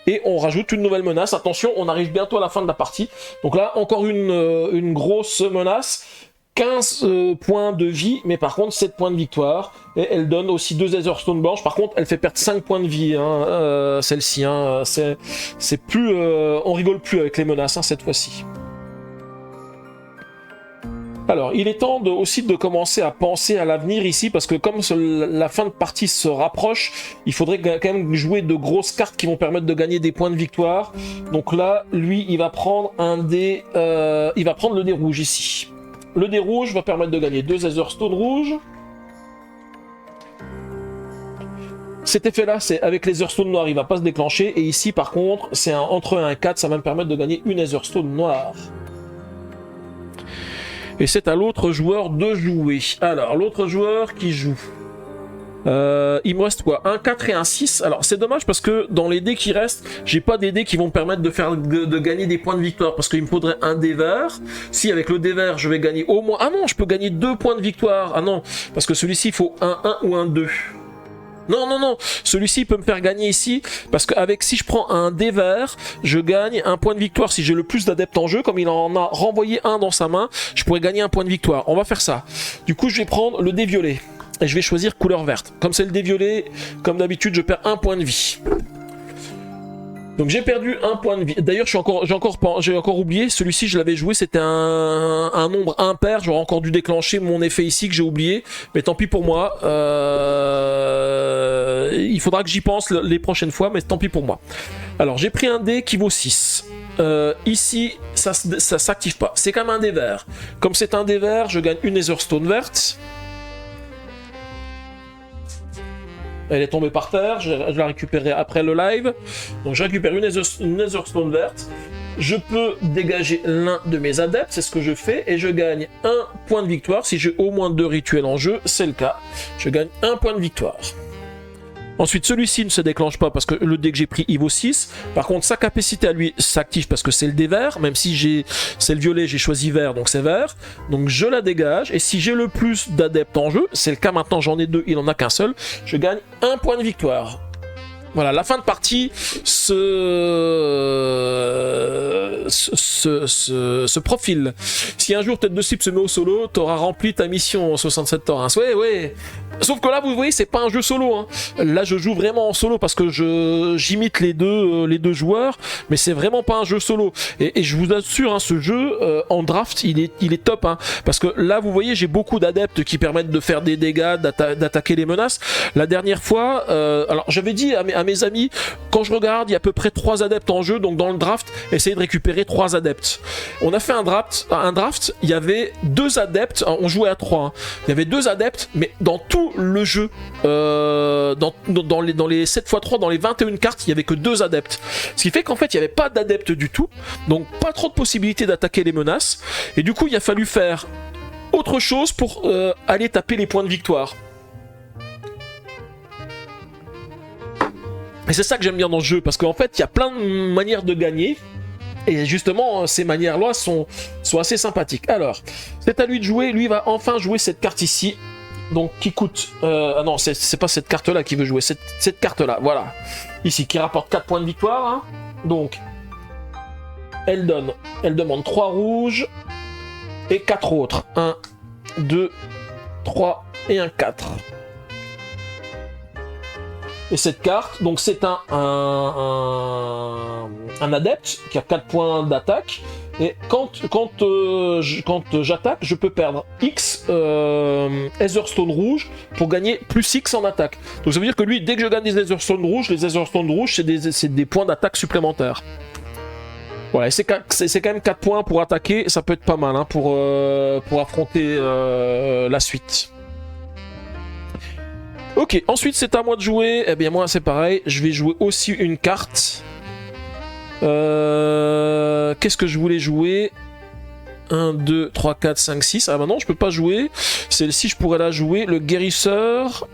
[SPEAKER 1] Et on rajoute une nouvelle menace. Attention, on arrive bientôt à la fin de la partie. Donc là encore une grosse menace. 15 points de vie, mais par contre 7 points de victoire. Et elle donne aussi 2 Etherstone blanches. Par contre, elle fait perdre 5 points de vie, hein, celle-ci. Hein, c'est plus... on rigole plus avec les menaces, hein, cette fois-ci. Alors, il est temps aussi de commencer à penser à l'avenir ici, parce que comme la fin de partie se rapproche, il faudrait quand même jouer de grosses cartes qui vont permettre de gagner des points de victoire. Donc là, lui, il va prendre un dé... il va prendre le dé rouge ici. Le dé rouge va permettre de gagner 2 Etherstone rouges. Cet effet-là, c'est avec les Etherstone noirs, il va pas se déclencher. Et ici, par contre, c'est entre 1 et 4, ça va me permettre de gagner une Etherstone noire. Et c'est à l'autre joueur de jouer. Alors, l'autre joueur qui joue... il me reste quoi? Un 4 et un 6. Alors c'est dommage parce que dans les dés qui restent, j'ai pas des dés qui vont me permettre de gagner des points de victoire parce qu'il me faudrait un dé vert. Si avec le dé vert je vais gagner au moins... Ah non, je peux gagner 2 points de victoire. Ah non, parce que celui-ci il faut un 1 ou un 2. Non, non, non, celui-ci peut me faire gagner ici, parce qu'avec si je prends un dé vert, je gagne un point de victoire si j'ai le plus d'adeptes en jeu, comme il en a renvoyé un dans sa main, je pourrais gagner un point de victoire. On va faire ça. Du coup, je vais prendre le dé violet, et je vais choisir couleur verte. Comme c'est le dé violet, comme d'habitude, je perds un point de vie. Donc j'ai perdu un point de vie. D'ailleurs, j'ai encore oublié, celui-ci je l'avais joué, c'était un nombre impair. J'aurais encore dû déclencher mon effet ici que j'ai oublié. Mais tant pis pour moi. Il faudra que j'y pense les prochaines fois, mais tant pis pour moi. Alors j'ai pris un dé qui vaut 6. Ici, ça s'active pas. C'est comme un dé vert. Comme c'est un dé vert, je gagne une Etherstone verte. Elle est tombée par terre, je la récupérerai après le live. Donc je récupère une Etherstone verte. Je peux dégager l'un de mes adeptes, c'est ce que je fais, et je gagne un point de victoire. Si j'ai au moins 2 rituels en jeu, c'est le cas. Je gagne un point de victoire. Ensuite, celui-ci ne se déclenche pas parce que le dé que j'ai pris, il vaut 6. Par contre, sa capacité à lui s'active parce que c'est le dé vert. Même si c'est le violet, j'ai choisi vert, donc c'est vert. Donc je la dégage. Et si j'ai le plus d'adeptes en jeu, c'est le cas maintenant, j'en ai 2, il n'en a qu'un seul, je gagne un point de victoire. Voilà, la fin de partie se profile. Si un jour Tête de Slip se met au solo, t'auras rempli ta mission en 67 Torrens. Ouais, ouais. Sauf que là, vous voyez, c'est pas un jeu solo. Hein. Là, je joue vraiment en solo parce que j'imite les deux joueurs, mais c'est vraiment pas un jeu solo. Et je vous assure, hein, ce jeu en draft, il est top. Hein, parce que là, vous voyez, j'ai beaucoup d'adeptes qui permettent de faire des dégâts, d'attaquer les menaces. La dernière fois, alors j'avais dit à mes amis, quand je regarde, il y a à peu près 3 adeptes en jeu, donc dans le draft, essayez de récupérer 3 adeptes. On a fait un draft, il y avait 2 adeptes, on jouait à 3. Hein, il y avait 2 adeptes, mais dans tout le jeu, dans les 7x3, dans les 21 cartes, il n'y avait que 2 adeptes. Ce qui fait qu'en fait, il n'y avait pas d'adeptes du tout, donc pas trop de possibilités d'attaquer les menaces, et du coup, il a fallu faire autre chose pour aller taper les points de victoire. Et c'est ça que j'aime bien dans ce jeu, parce qu'en fait, il y a plein de manières de gagner, et justement, ces manières-là sont assez sympathiques. Alors, c'est à lui de jouer, lui va enfin jouer cette carte ici, donc qui coûte... ah non, c'est pas cette carte-là qui veut jouer, cette carte-là, voilà. Ici, qui rapporte 4 points de victoire. Hein. Donc, elle demande 3 rouges et 4 autres. 1, 2, 3 et un 4. Et cette carte, donc c'est un adepte qui a 4 points d'attaque. Et quand j'attaque, je peux perdre X Etherstone rouge pour gagner plus X en attaque. Donc ça veut dire que lui, dès que je gagne des Etherstone rouges, les Etherstone rouges, c'est des points d'attaque supplémentaires. Voilà, c'est quand même 4 points pour attaquer, ça peut être pas mal hein, pour affronter la suite. Ok, ensuite c'est à moi de jouer. Eh bien moi c'est pareil, je vais jouer aussi une carte. Qu'est-ce que je voulais jouer? 1, 2, 3, 4, 5, 6. Ah bah non, je peux pas jouer. Celle-ci, je pourrais la jouer. Le guérisseur.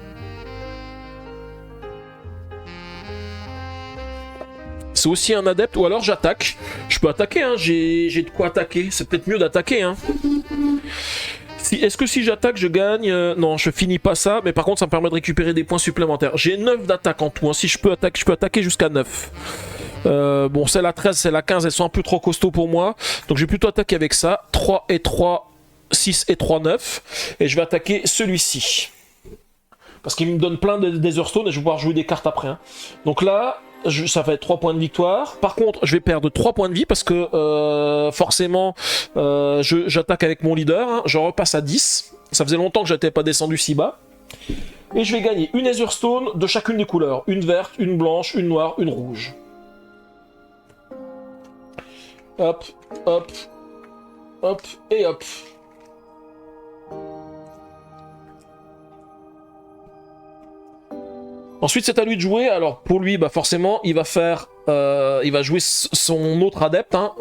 [SPEAKER 1] C'est aussi un adepte. Ou alors j'attaque. Je peux attaquer, hein. J'ai de quoi attaquer. C'est peut-être mieux d'attaquer, hein. Est-ce que si j'attaque, je gagne? Non, je finis pas ça. Mais par contre, ça me permet de récupérer des points supplémentaires. J'ai 9 d'attaque en tout. Hein. Si je peux attaquer jusqu'à 9. Bon, c'est la 13, c'est la 15, elles sont un peu trop costauds pour moi. Donc je vais plutôt attaquer avec ça. 3 et 3, 6 et 3, 9. Et je vais attaquer celui-ci. Parce qu'il me donne plein d'Etherstone et je vais pouvoir jouer des cartes après. Hein. Donc là, ça va être 3 points de victoire. Par contre, je vais perdre 3 points de vie parce que forcément, j'attaque avec mon leader. Hein. Je repasse à 10. Ça faisait longtemps que je n'étais pas descendu si bas. Et je vais gagner une Etherstone de chacune des couleurs. Une verte, une blanche, une noire, une rouge. Hop, hop, hop, et hop. Ensuite, c'est à lui de jouer. Alors, pour lui, bah forcément, il va jouer son autre adepte, hein,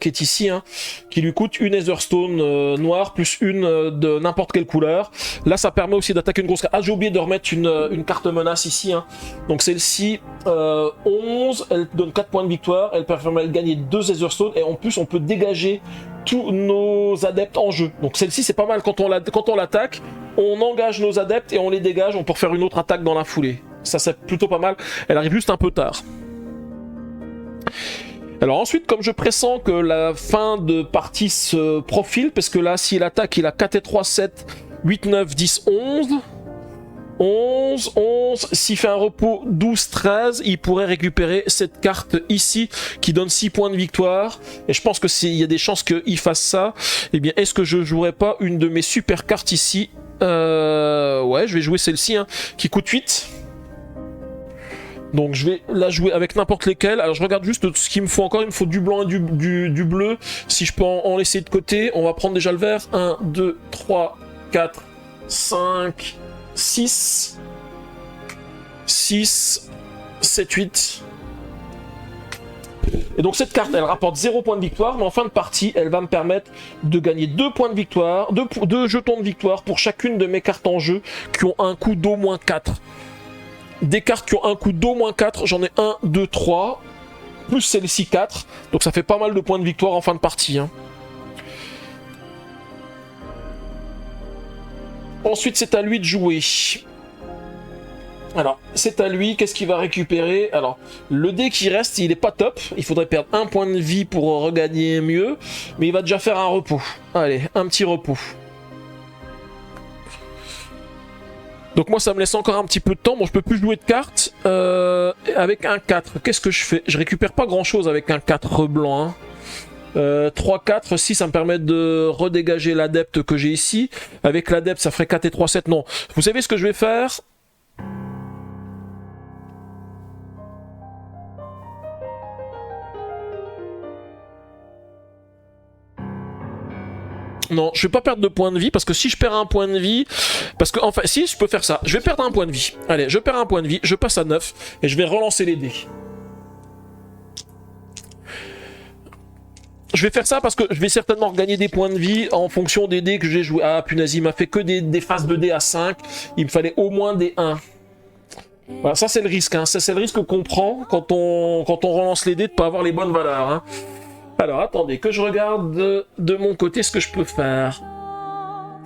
[SPEAKER 1] qui est ici, hein, qui lui coûte une Etherstone noire plus une de n'importe quelle couleur. Là, ça permet aussi d'attaquer une grosse carte. Ah, j'ai oublié de remettre une carte menace ici. Hein. Donc, celle-ci, 11, elle donne 4 points de victoire. Elle permet de gagner 2 Etherstone. Et en plus, on peut dégager tous nos adeptes en jeu. Donc, celle-ci, c'est pas mal. Quand on l'attaque, on engage nos adeptes et on les dégage. On peut faire une autre attaque dans la foulée. Ça, c'est plutôt pas mal. Elle arrive juste un peu tard. Alors ensuite, comme je pressens que la fin de partie se profile, parce que là, s'il attaque, il a 4 et 3, 7, 8, 9, 10, 11. 11, 11, s'il fait un repos 12, 13, il pourrait récupérer cette carte ici qui donne 6 points de victoire. Et je pense que s'il y a des chances qu'il fasse ça, eh bien, est-ce que je jouerais pas une de mes super cartes ici? Ouais, je vais jouer celle-ci, hein, qui coûte 8. Donc je vais la jouer avec n'importe lesquelles. Alors je regarde juste ce qu'il me faut encore. Il me faut du blanc et du bleu. Si je peux en laisser de côté, on va prendre déjà le vert. 1, 2, 3, 4, 5, 6. 6, 7, 8. Et donc cette carte, elle rapporte 0 points de victoire, mais en fin de partie, elle va me permettre de gagner 2 points de victoire, 2 jetons de victoire pour chacune de mes cartes en jeu qui ont un coût d'au moins 4. Des cartes qui ont un coût d'au moins 4, j'en ai 1, 2, 3, plus celle-ci 4, donc ça fait pas mal de points de victoire en fin de partie. Hein. Ensuite, c'est à lui de jouer. Alors, c'est à lui, qu'est-ce qu'il va récupérer? Alors, le dé qui reste, il est pas top, il faudrait perdre 1 point de vie pour regagner mieux, mais il va déjà faire un repos. Allez, un petit repos. Donc moi ça me laisse encore un petit peu de temps, bon je peux plus jouer de cartes, avec un 4, qu'est-ce que je fais? Je récupère pas grand chose avec un 4 blanc, hein. 3, 4, 6 ça me permet de redégager l'adepte que j'ai ici, avec l'adepte ça ferait 4 et 3, 7, non. Vous savez ce que je vais faire? Non, je vais pas perdre de points de vie, parce que si je perds un point de vie... Parce que, enfin, si, je peux faire ça. Je vais perdre un point de vie. Allez, je perds un point de vie, je passe à 9, et je vais relancer les dés. Je vais faire ça parce que je vais certainement gagner des points de vie en fonction des dés que j'ai joués. Ah, punaise, il m'a fait que des phases de dés à 5. Il me fallait au moins des 1. Voilà, ça c'est le risque. Hein. Ça c'est le risque qu'on prend quand on relance les dés de ne pas avoir les bonnes valeurs. Hein. Alors, attendez, que je regarde de mon côté ce que je peux faire.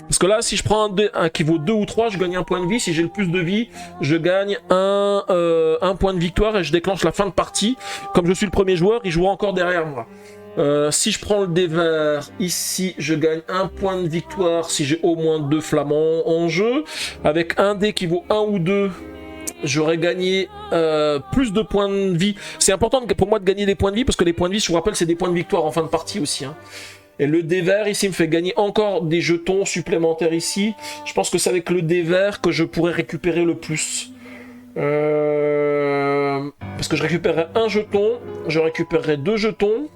[SPEAKER 1] Parce que là, si je prends un qui vaut 2 ou 3, je gagne un point de vie. Si j'ai le plus de vie, je gagne un point de victoire et je déclenche la fin de partie. Comme je suis le premier joueur, il jouera encore derrière moi. Si je prends le dé vert, ici, je gagne un point de victoire si j'ai au moins 2 flamants en jeu. Avec un dé qui vaut 1 ou 2, j'aurais gagné plus de points de vie. C'est important pour moi de gagner des points de vie, parce que les points de vie, je vous rappelle, c'est des points de victoire en fin de partie aussi. Hein. Et le dé vert ici me fait gagner encore des jetons supplémentaires ici. Je pense que c'est avec le dé vert que je pourrais récupérer le plus. Parce que je récupérerai un jeton, je récupérerai 2 jetons.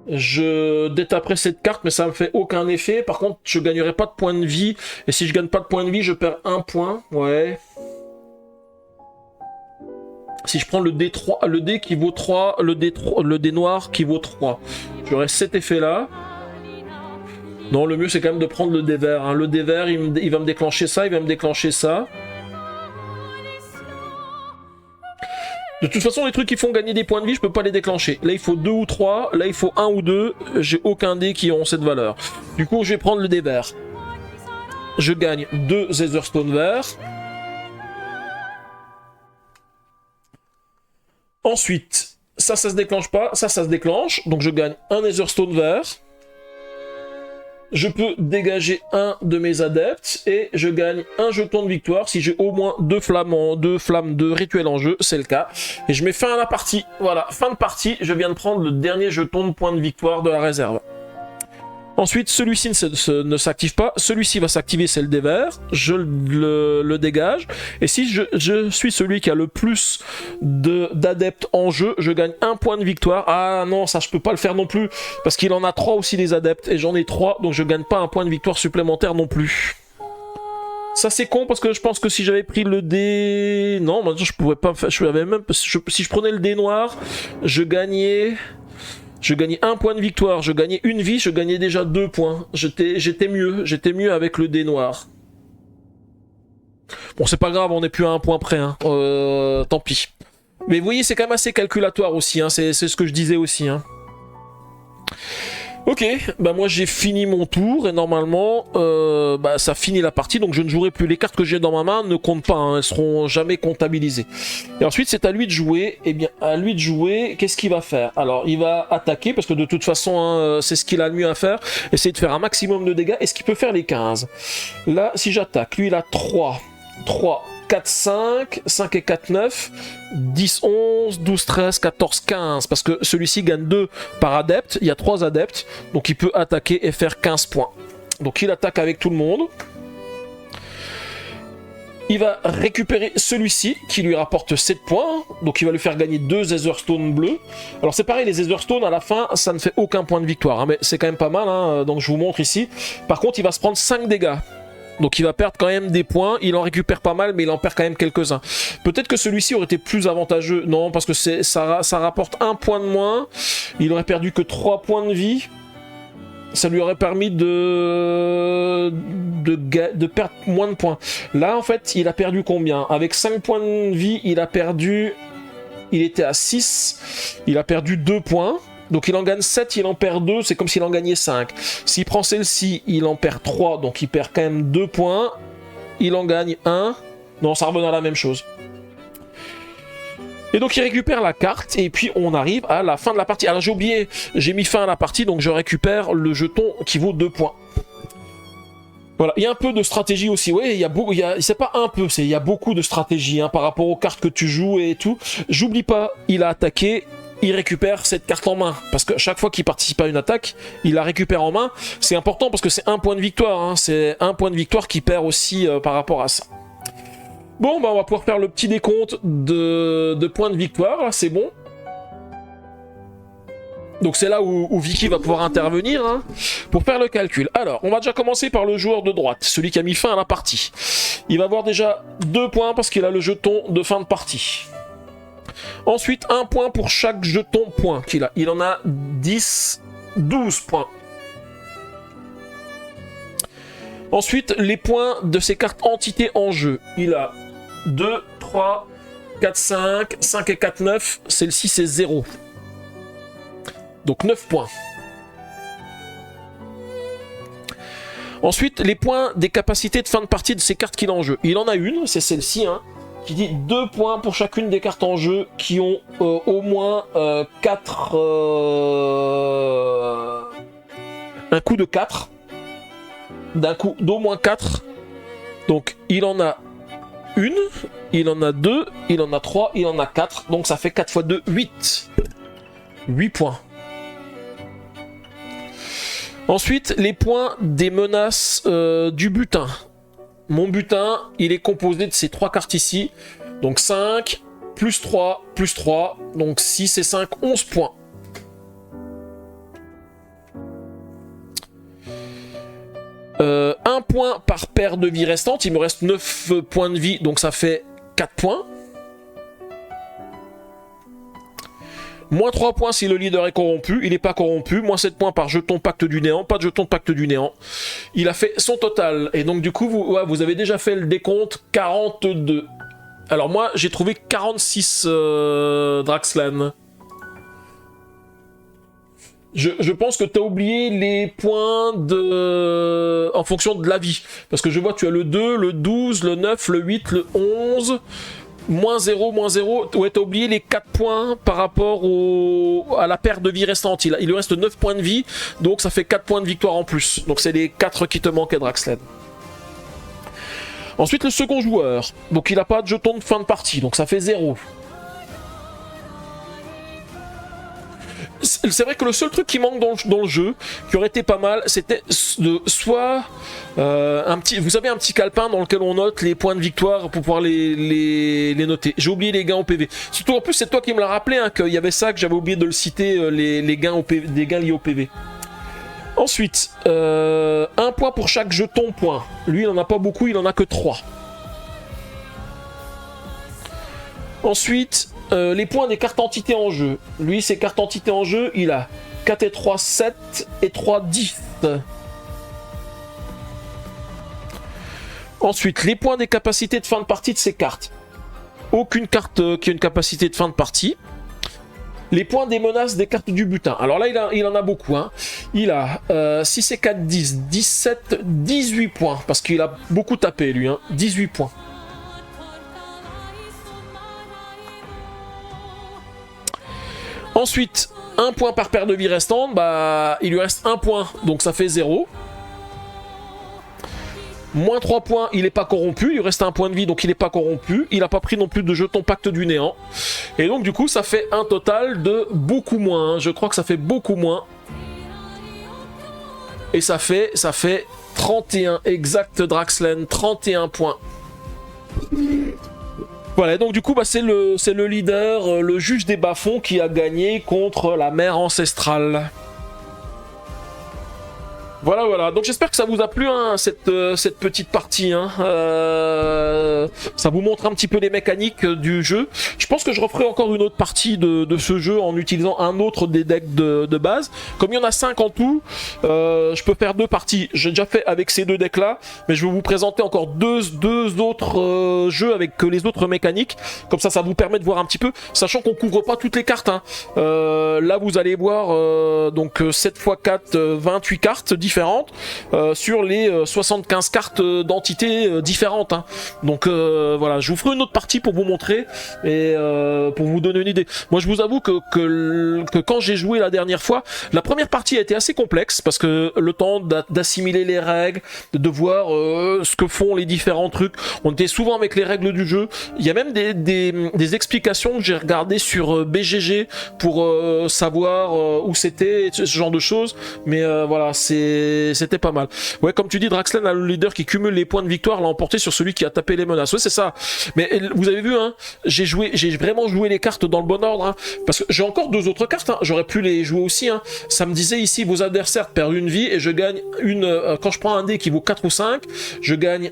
[SPEAKER 1] Je détaperai cette carte, mais ça me fait aucun effet. Par contre, je gagnerai pas de points de vie. Et si je gagne pas de points de vie, je perds 1 point. Ouais. Si je prends le D3, le dé qui vaut 3, le dé noir qui vaut 3. J'aurai cet effet-là. Non, le mieux c'est quand même de prendre le dé vert. Hein. Le dé vert, il va me déclencher ça, il va me déclencher ça. De toute façon, les trucs qui font gagner des points de vie, je peux pas les déclencher. Là, il faut 2 ou 3. Là, il faut 1 ou 2. J'ai aucun dé qui ont cette valeur. Du coup, je vais prendre le dé vert. Je gagne 2 Etherstone verts. Ensuite, ça se déclenche pas, ça se déclenche, donc je gagne un Etherstone vert. Je peux dégager un de mes adeptes et je gagne un jeton de victoire si j'ai au moins 2 flammes de rituel en jeu, c'est le cas. Et je mets fin à la partie. Voilà, fin de partie, je viens de prendre le dernier jeton de point de victoire de la réserve. Ensuite, celui-ci ne s'active pas. Celui-ci va s'activer, c'est le dé vert. Je le dégage. Et si je suis celui qui a le plus d'adeptes en jeu, je gagne un point de victoire. Ah non, ça je peux pas le faire non plus. Parce qu'il en a 3 aussi des adeptes. Et j'en ai 3, donc je gagne pas un point de victoire supplémentaire non plus. Ça c'est con parce que je pense que si j'avais pris le dé... Non, maintenant je pouvais pas faire... Si je prenais le dé noir, je gagnais 1 point de victoire, je gagnais une vie, je gagnais déjà 2 points. J'étais mieux avec le dé noir. Bon, c'est pas grave, on n'est plus à 1 point près, hein. Tant pis. Mais vous voyez, c'est quand même assez calculatoire aussi, hein. C'est ce que je disais aussi, hein. Ok, bah moi j'ai fini mon tour et normalement ça finit la partie, donc je ne jouerai plus. Les cartes que j'ai dans ma main ne comptent pas, hein, elles seront jamais comptabilisées. Et ensuite c'est à lui de jouer. Et bien à lui de jouer, qu'est-ce qu'il va faire? Alors il va attaquer parce que de toute façon hein, c'est ce qu'il a le mieux à faire. Essayer de faire un maximum de dégâts. Est-ce qu'il peut faire les 15? Là si j'attaque, lui il a 3, 4, 5, 5 et 4, 9, 10, 11, 12, 13, 14, 15, parce que celui-ci gagne 2 par adepte, il y a 3 adeptes, donc il peut attaquer et faire 15 points. Donc il attaque avec tout le monde. Il va récupérer celui-ci, qui lui rapporte 7 points, donc il va lui faire gagner 2 Etherstone bleus. Alors c'est pareil, les Etherstone à la fin, ça ne fait aucun point de victoire, hein, mais c'est quand même pas mal, hein, donc je vous montre ici. Par contre, il va se prendre 5 dégâts. Donc il va perdre quand même des points, il en récupère pas mal, mais il en perd quand même quelques-uns. Peut-être que celui-ci aurait été plus avantageux. Non, parce que ça rapporte 1 point de moins. Il aurait perdu que 3 points de vie. Ça lui aurait permis de perdre moins de points. Là, en fait, il a perdu combien? Avec 5 points de vie, il a perdu... Il était à 6. Il a perdu 2 points. Donc il en gagne 7, il en perd 2, c'est comme s'il en gagnait 5. S'il prend celle-ci, il en perd 3, donc il perd quand même 2 points. Il en gagne 1. Non, ça revenait à la même chose. Et donc il récupère la carte, et puis on arrive à la fin de la partie. Alors j'ai oublié, j'ai mis fin à la partie, donc je récupère le jeton qui vaut 2 points. Voilà, il y a un peu de stratégie aussi, ouais, c'est pas un peu, il y a beaucoup de stratégie hein, par rapport aux cartes que tu joues et tout. J'oublie pas, il a attaqué, il récupère cette carte en main, parce que chaque fois qu'il participe à une attaque, il la récupère en main. C'est important parce que c'est 1 point de victoire, hein. C'est 1 point de victoire qui perd aussi par rapport à ça. Bon, bah on va pouvoir faire le petit décompte de points de victoire, là c'est bon. Donc c'est là où Vicky va pouvoir intervenir hein, pour faire le calcul. Alors, on va déjà commencer par le joueur de droite, celui qui a mis fin à la partie. Il va avoir déjà 2 points parce qu'il a le jeton de fin de partie. Ensuite, 1 point pour chaque jeton point qu'il a. Il en a 10, 12 points. Ensuite, les points de ses cartes entités en jeu. Il a 2, 3, 4, 5, 5 et 4, 9. Celle-ci, c'est 0. Donc 9 points. Ensuite, les points des capacités de fin de partie de ses cartes qu'il a en jeu. Il en a une, c'est celle-ci, hein, qui dit 2 points pour chacune des cartes en jeu qui ont au moins 4... un coup de 4. D'un coup d'au moins 4. Donc il en a une, il en a 2, il en a 3, il en a 4. Donc ça fait 4 x 2, 8. 8 points. Ensuite, les points des menaces du butin. Mon butin, il est composé de ces 3 cartes ici. Donc 5, plus 3, plus 3. Donc 6 et 5, 11 points. Un point par paire de vie restante. Il me reste 9 points de vie, donc ça fait 4 points. Moins 3 points si le leader est corrompu. Il n'est pas corrompu. Moins 7 points par jeton pacte du néant. Pas de jeton pacte du néant. Il a fait son total. Et donc du coup, vous avez déjà fait le décompte. 42. Alors moi, j'ai trouvé 46 Draxlan. Je pense que tu as oublié les points en fonction de la vie. Parce que je vois tu as le 2, le 12, le 9, le 8, le 11... Moins 0, moins 0. Ouais, t'as oublié les 4 points par rapport à la perte de vie restante. Il lui reste 9 points de vie, donc ça fait 4 points de victoire en plus. Donc c'est les 4 qui te manquaient, Draxlan. Ensuite, le second joueur. Donc il n'a pas de jeton de fin de partie, donc ça fait 0. C'est vrai que le seul truc qui manque dans le jeu, qui aurait été pas mal, c'était soit un petit calepin dans lequel on note les points de victoire pour pouvoir les noter. J'ai oublié les gains au PV. Surtout en plus c'est toi qui me l'as rappelé hein, qu'il y avait ça, que j'avais oublié de le citer, les gains des gains liés au PV. Ensuite, 1 point pour chaque jeton point. Lui il en a pas beaucoup, il en a que 3. Ensuite, les points des cartes entités en jeu. Lui, ses cartes entités en jeu, il a 4 et 3, 7 et 3, 10. Ensuite, les points des capacités de fin de partie de ses cartes. Aucune carte qui a une capacité de fin de partie. Les points des menaces des cartes du butin. Alors là, il en a beaucoup. Hein. Il a 6 et 4, 10, 17, 18 points. Parce qu'il a beaucoup tapé, lui. Hein. 18 points. Ensuite, 1 point par paire de vie restante, bah, il lui reste 1 point, donc ça fait 0. Moins 3 points, il n'est pas corrompu, il lui reste 1 point de vie, donc il n'est pas corrompu. Il n'a pas pris non plus de jeton pacte du néant. Et donc du coup, ça fait un total de beaucoup moins. Hein. Je crois que ça fait beaucoup moins. Et ça fait 31, exact Draxlan, 31 points. Voilà, donc du coup, bah, c'est le leader, le juge des bas-fonds qui a gagné contre la mère ancestrale. Voilà, voilà. Donc j'espère que ça vous a plu, hein, cette petite partie. Hein. Ça vous montre un petit peu les mécaniques du jeu. Je pense que je referai encore une autre partie de ce jeu en utilisant un autre des decks de base. Comme il y en a 5 en tout, je peux faire 2 parties. J'ai déjà fait avec ces 2 decks-là, mais je vais vous présenter encore deux autres jeux avec les autres mécaniques. Comme ça vous permet de voir un petit peu, sachant qu'on couvre pas toutes les cartes. Hein. Là, vous allez voir donc 7 x 4, 28 cartes différentes sur les 75 cartes d'entités différentes. Hein. Donc voilà, je vous ferai une autre partie pour vous montrer et pour vous donner une idée. Moi, je vous avoue que quand j'ai joué la dernière fois, la première partie a été assez complexe parce que le temps d'assimiler les règles, de voir ce que font les différents trucs. On était souvent avec les règles du jeu. Il y a même des explications que j'ai regardées sur BGG pour savoir où c'était, ce genre de choses. Mais voilà, c'était pas mal. Ouais, comme tu dis, Draxlan a le leader qui cumule les points de victoire, l'a emporté sur celui qui a tapé les menaces. Ouais, c'est ça. Mais vous avez vu, hein, j'ai vraiment joué les cartes dans le bon ordre, hein, parce que j'ai encore 2 autres cartes. Hein, j'aurais pu les jouer aussi. Hein. Ça me disait ici, vos adversaires perdent une vie et je gagne quand je prends un dé qui vaut 4 ou 5, je gagne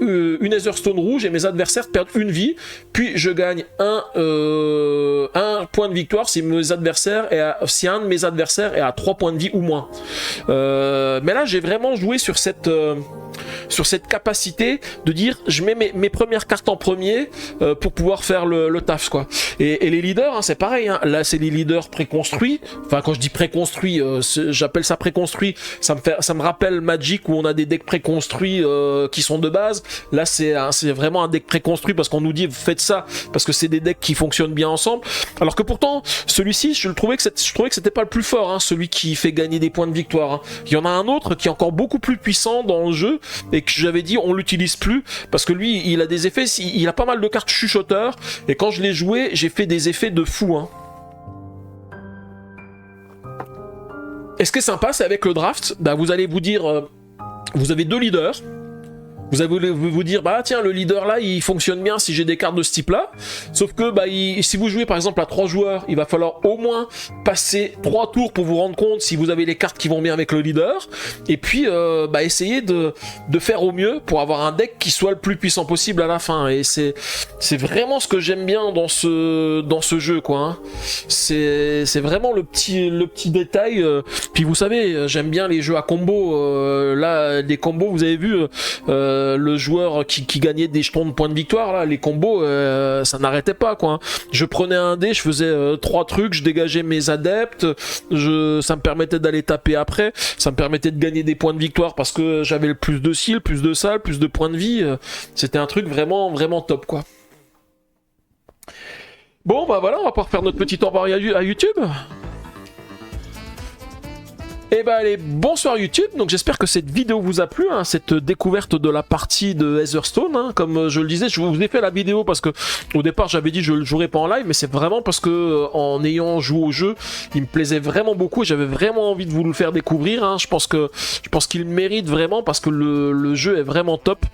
[SPEAKER 1] une Etherstone rouge et mes adversaires perdent une vie. Puis je gagne un point de victoire si si un de mes adversaires est à 3 points de vie ou moins. Mais là, j'ai vraiment joué sur cette sur cette capacité de dire je mets mes premières cartes en premier pour pouvoir faire le taf, quoi. Et les leaders, hein, c'est pareil, hein. Là c'est les leaders préconstruits, enfin quand je dis préconstruits, j'appelle ça préconstruit, ça me rappelle Magic où on a des decks préconstruits qui sont de base. Là c'est vraiment un deck préconstruit parce qu'on nous dit faites ça parce que c'est des decks qui fonctionnent bien ensemble, alors que pourtant celui-ci je trouvais que c'était pas le plus fort, hein, celui qui fait gagner des points de victoire, hein. Il y en a un autre qui est encore beaucoup plus puissant dans le jeu et que j'avais dit on l'utilise plus parce que lui il a des effets, il a pas mal de cartes chuchoteurs et quand je l'ai joué j'ai fait des effets de fou, hein. Et ce qui est sympa c'est avec le draft, bah, vous allez vous dire vous avez deux leaders. Vous allez vous dire, bah tiens, le leader là, il fonctionne bien si j'ai des cartes de ce type-là. Sauf que bah, si vous jouez par exemple à 3 joueurs, il va falloir au moins passer 3 tours pour vous rendre compte si vous avez les cartes qui vont bien avec le leader. Et puis, bah, essayez de faire au mieux pour avoir un deck qui soit le plus puissant possible à la fin. Et c'est vraiment ce que j'aime bien dans ce jeu, quoi, hein. C'est vraiment le petit détail. Puis vous savez, j'aime bien les jeux à combo. Là, les combos, vous avez vu... le joueur qui gagnait des jetons de points de victoire, là, les combos, ça n'arrêtait pas, quoi, hein. Je prenais un dé, je faisais 3 trucs, je dégageais mes adeptes, ça me permettait d'aller taper après, ça me permettait de gagner des points de victoire parce que j'avais le plus de seal, plus de salle, plus de points de vie. C'était un truc vraiment, vraiment top, quoi. Bon, bah voilà, on va pouvoir faire notre petit tour à YouTube. Et bah allez, bonsoir YouTube, donc j'espère que cette vidéo vous a plu, hein, cette découverte de la partie de Heatherstone, hein. Comme je le disais, je vous ai fait la vidéo parce que au départ j'avais dit je le jouerais pas en live, mais c'est vraiment parce que en ayant joué au jeu, il me plaisait vraiment beaucoup et j'avais vraiment envie de vous le faire découvrir, hein. Je pense qu'il mérite vraiment parce que le jeu est vraiment top,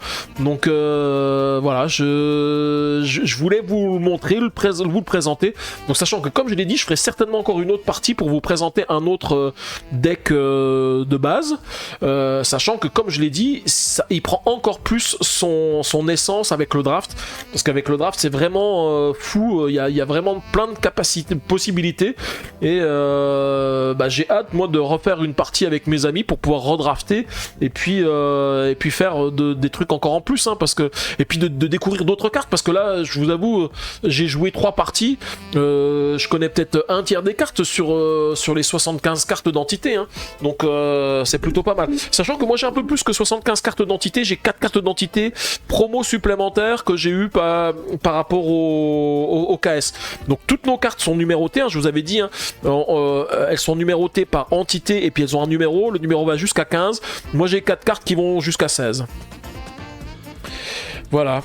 [SPEAKER 1] donc voilà, je voulais vous le montrer, vous le présenter, donc sachant que comme je l'ai dit, je ferai certainement encore une autre partie pour vous présenter un autre deck de base, sachant que comme je l'ai dit, il prend encore plus son essence avec le draft, parce qu'avec le draft c'est vraiment fou, il y a vraiment plein de capacités, de possibilités, et bah, j'ai hâte moi de refaire une partie avec mes amis pour pouvoir redrafter et puis faire des trucs encore en plus, hein, parce que, et puis de découvrir d'autres cartes, parce que là je vous avoue j'ai joué 3 parties, je connais peut-être un tiers des cartes sur les 75 cartes d'entité, hein. Donc c'est plutôt pas mal. Sachant que moi j'ai un peu plus que 75 cartes d'identité, j'ai 4 cartes d'identité promo supplémentaires que j'ai eu par rapport au KS. Donc toutes nos cartes sont numérotées, hein, je vous avais dit, hein, elles sont numérotées par entité et puis elles ont un numéro, le numéro va jusqu'à 15. Moi j'ai 4 cartes qui vont jusqu'à 16. Voilà.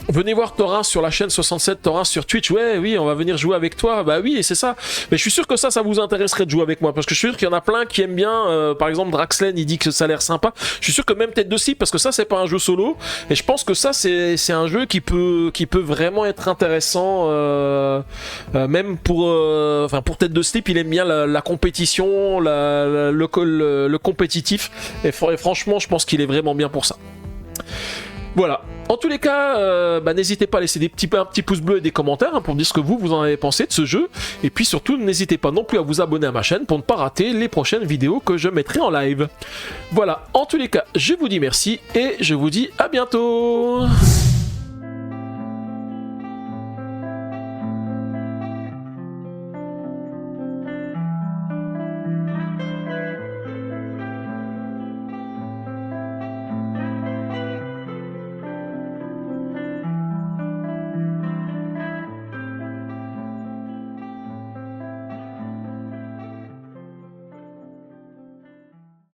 [SPEAKER 1] Venez voir Thorin sur la chaîne 67, Thorin sur Twitch. Ouais, oui, on va venir jouer avec toi. Bah oui, c'est ça. Mais je suis sûr que ça vous intéresserait de jouer avec moi. Parce que je suis sûr qu'il y en a plein qui aiment bien. Par exemple, Draxlen, il dit que ça a l'air sympa. Je suis sûr que même Tête de Slip, parce que ça, c'est pas un jeu solo. Et je pense que ça, c'est un jeu qui peut vraiment être intéressant. Même pour Tête de Slip, il aime bien la compétition, le compétitif. Et franchement, je pense qu'il est vraiment bien pour ça. Voilà. En tous les cas, bah, n'hésitez pas à laisser un petit pouce bleu et des commentaires, hein, pour me dire ce que vous en avez pensé de ce jeu. Et puis surtout, n'hésitez pas non plus à vous abonner à ma chaîne pour ne pas rater les prochaines vidéos que je mettrai en live. Voilà. En tous les cas, je vous dis merci et je vous dis à bientôt.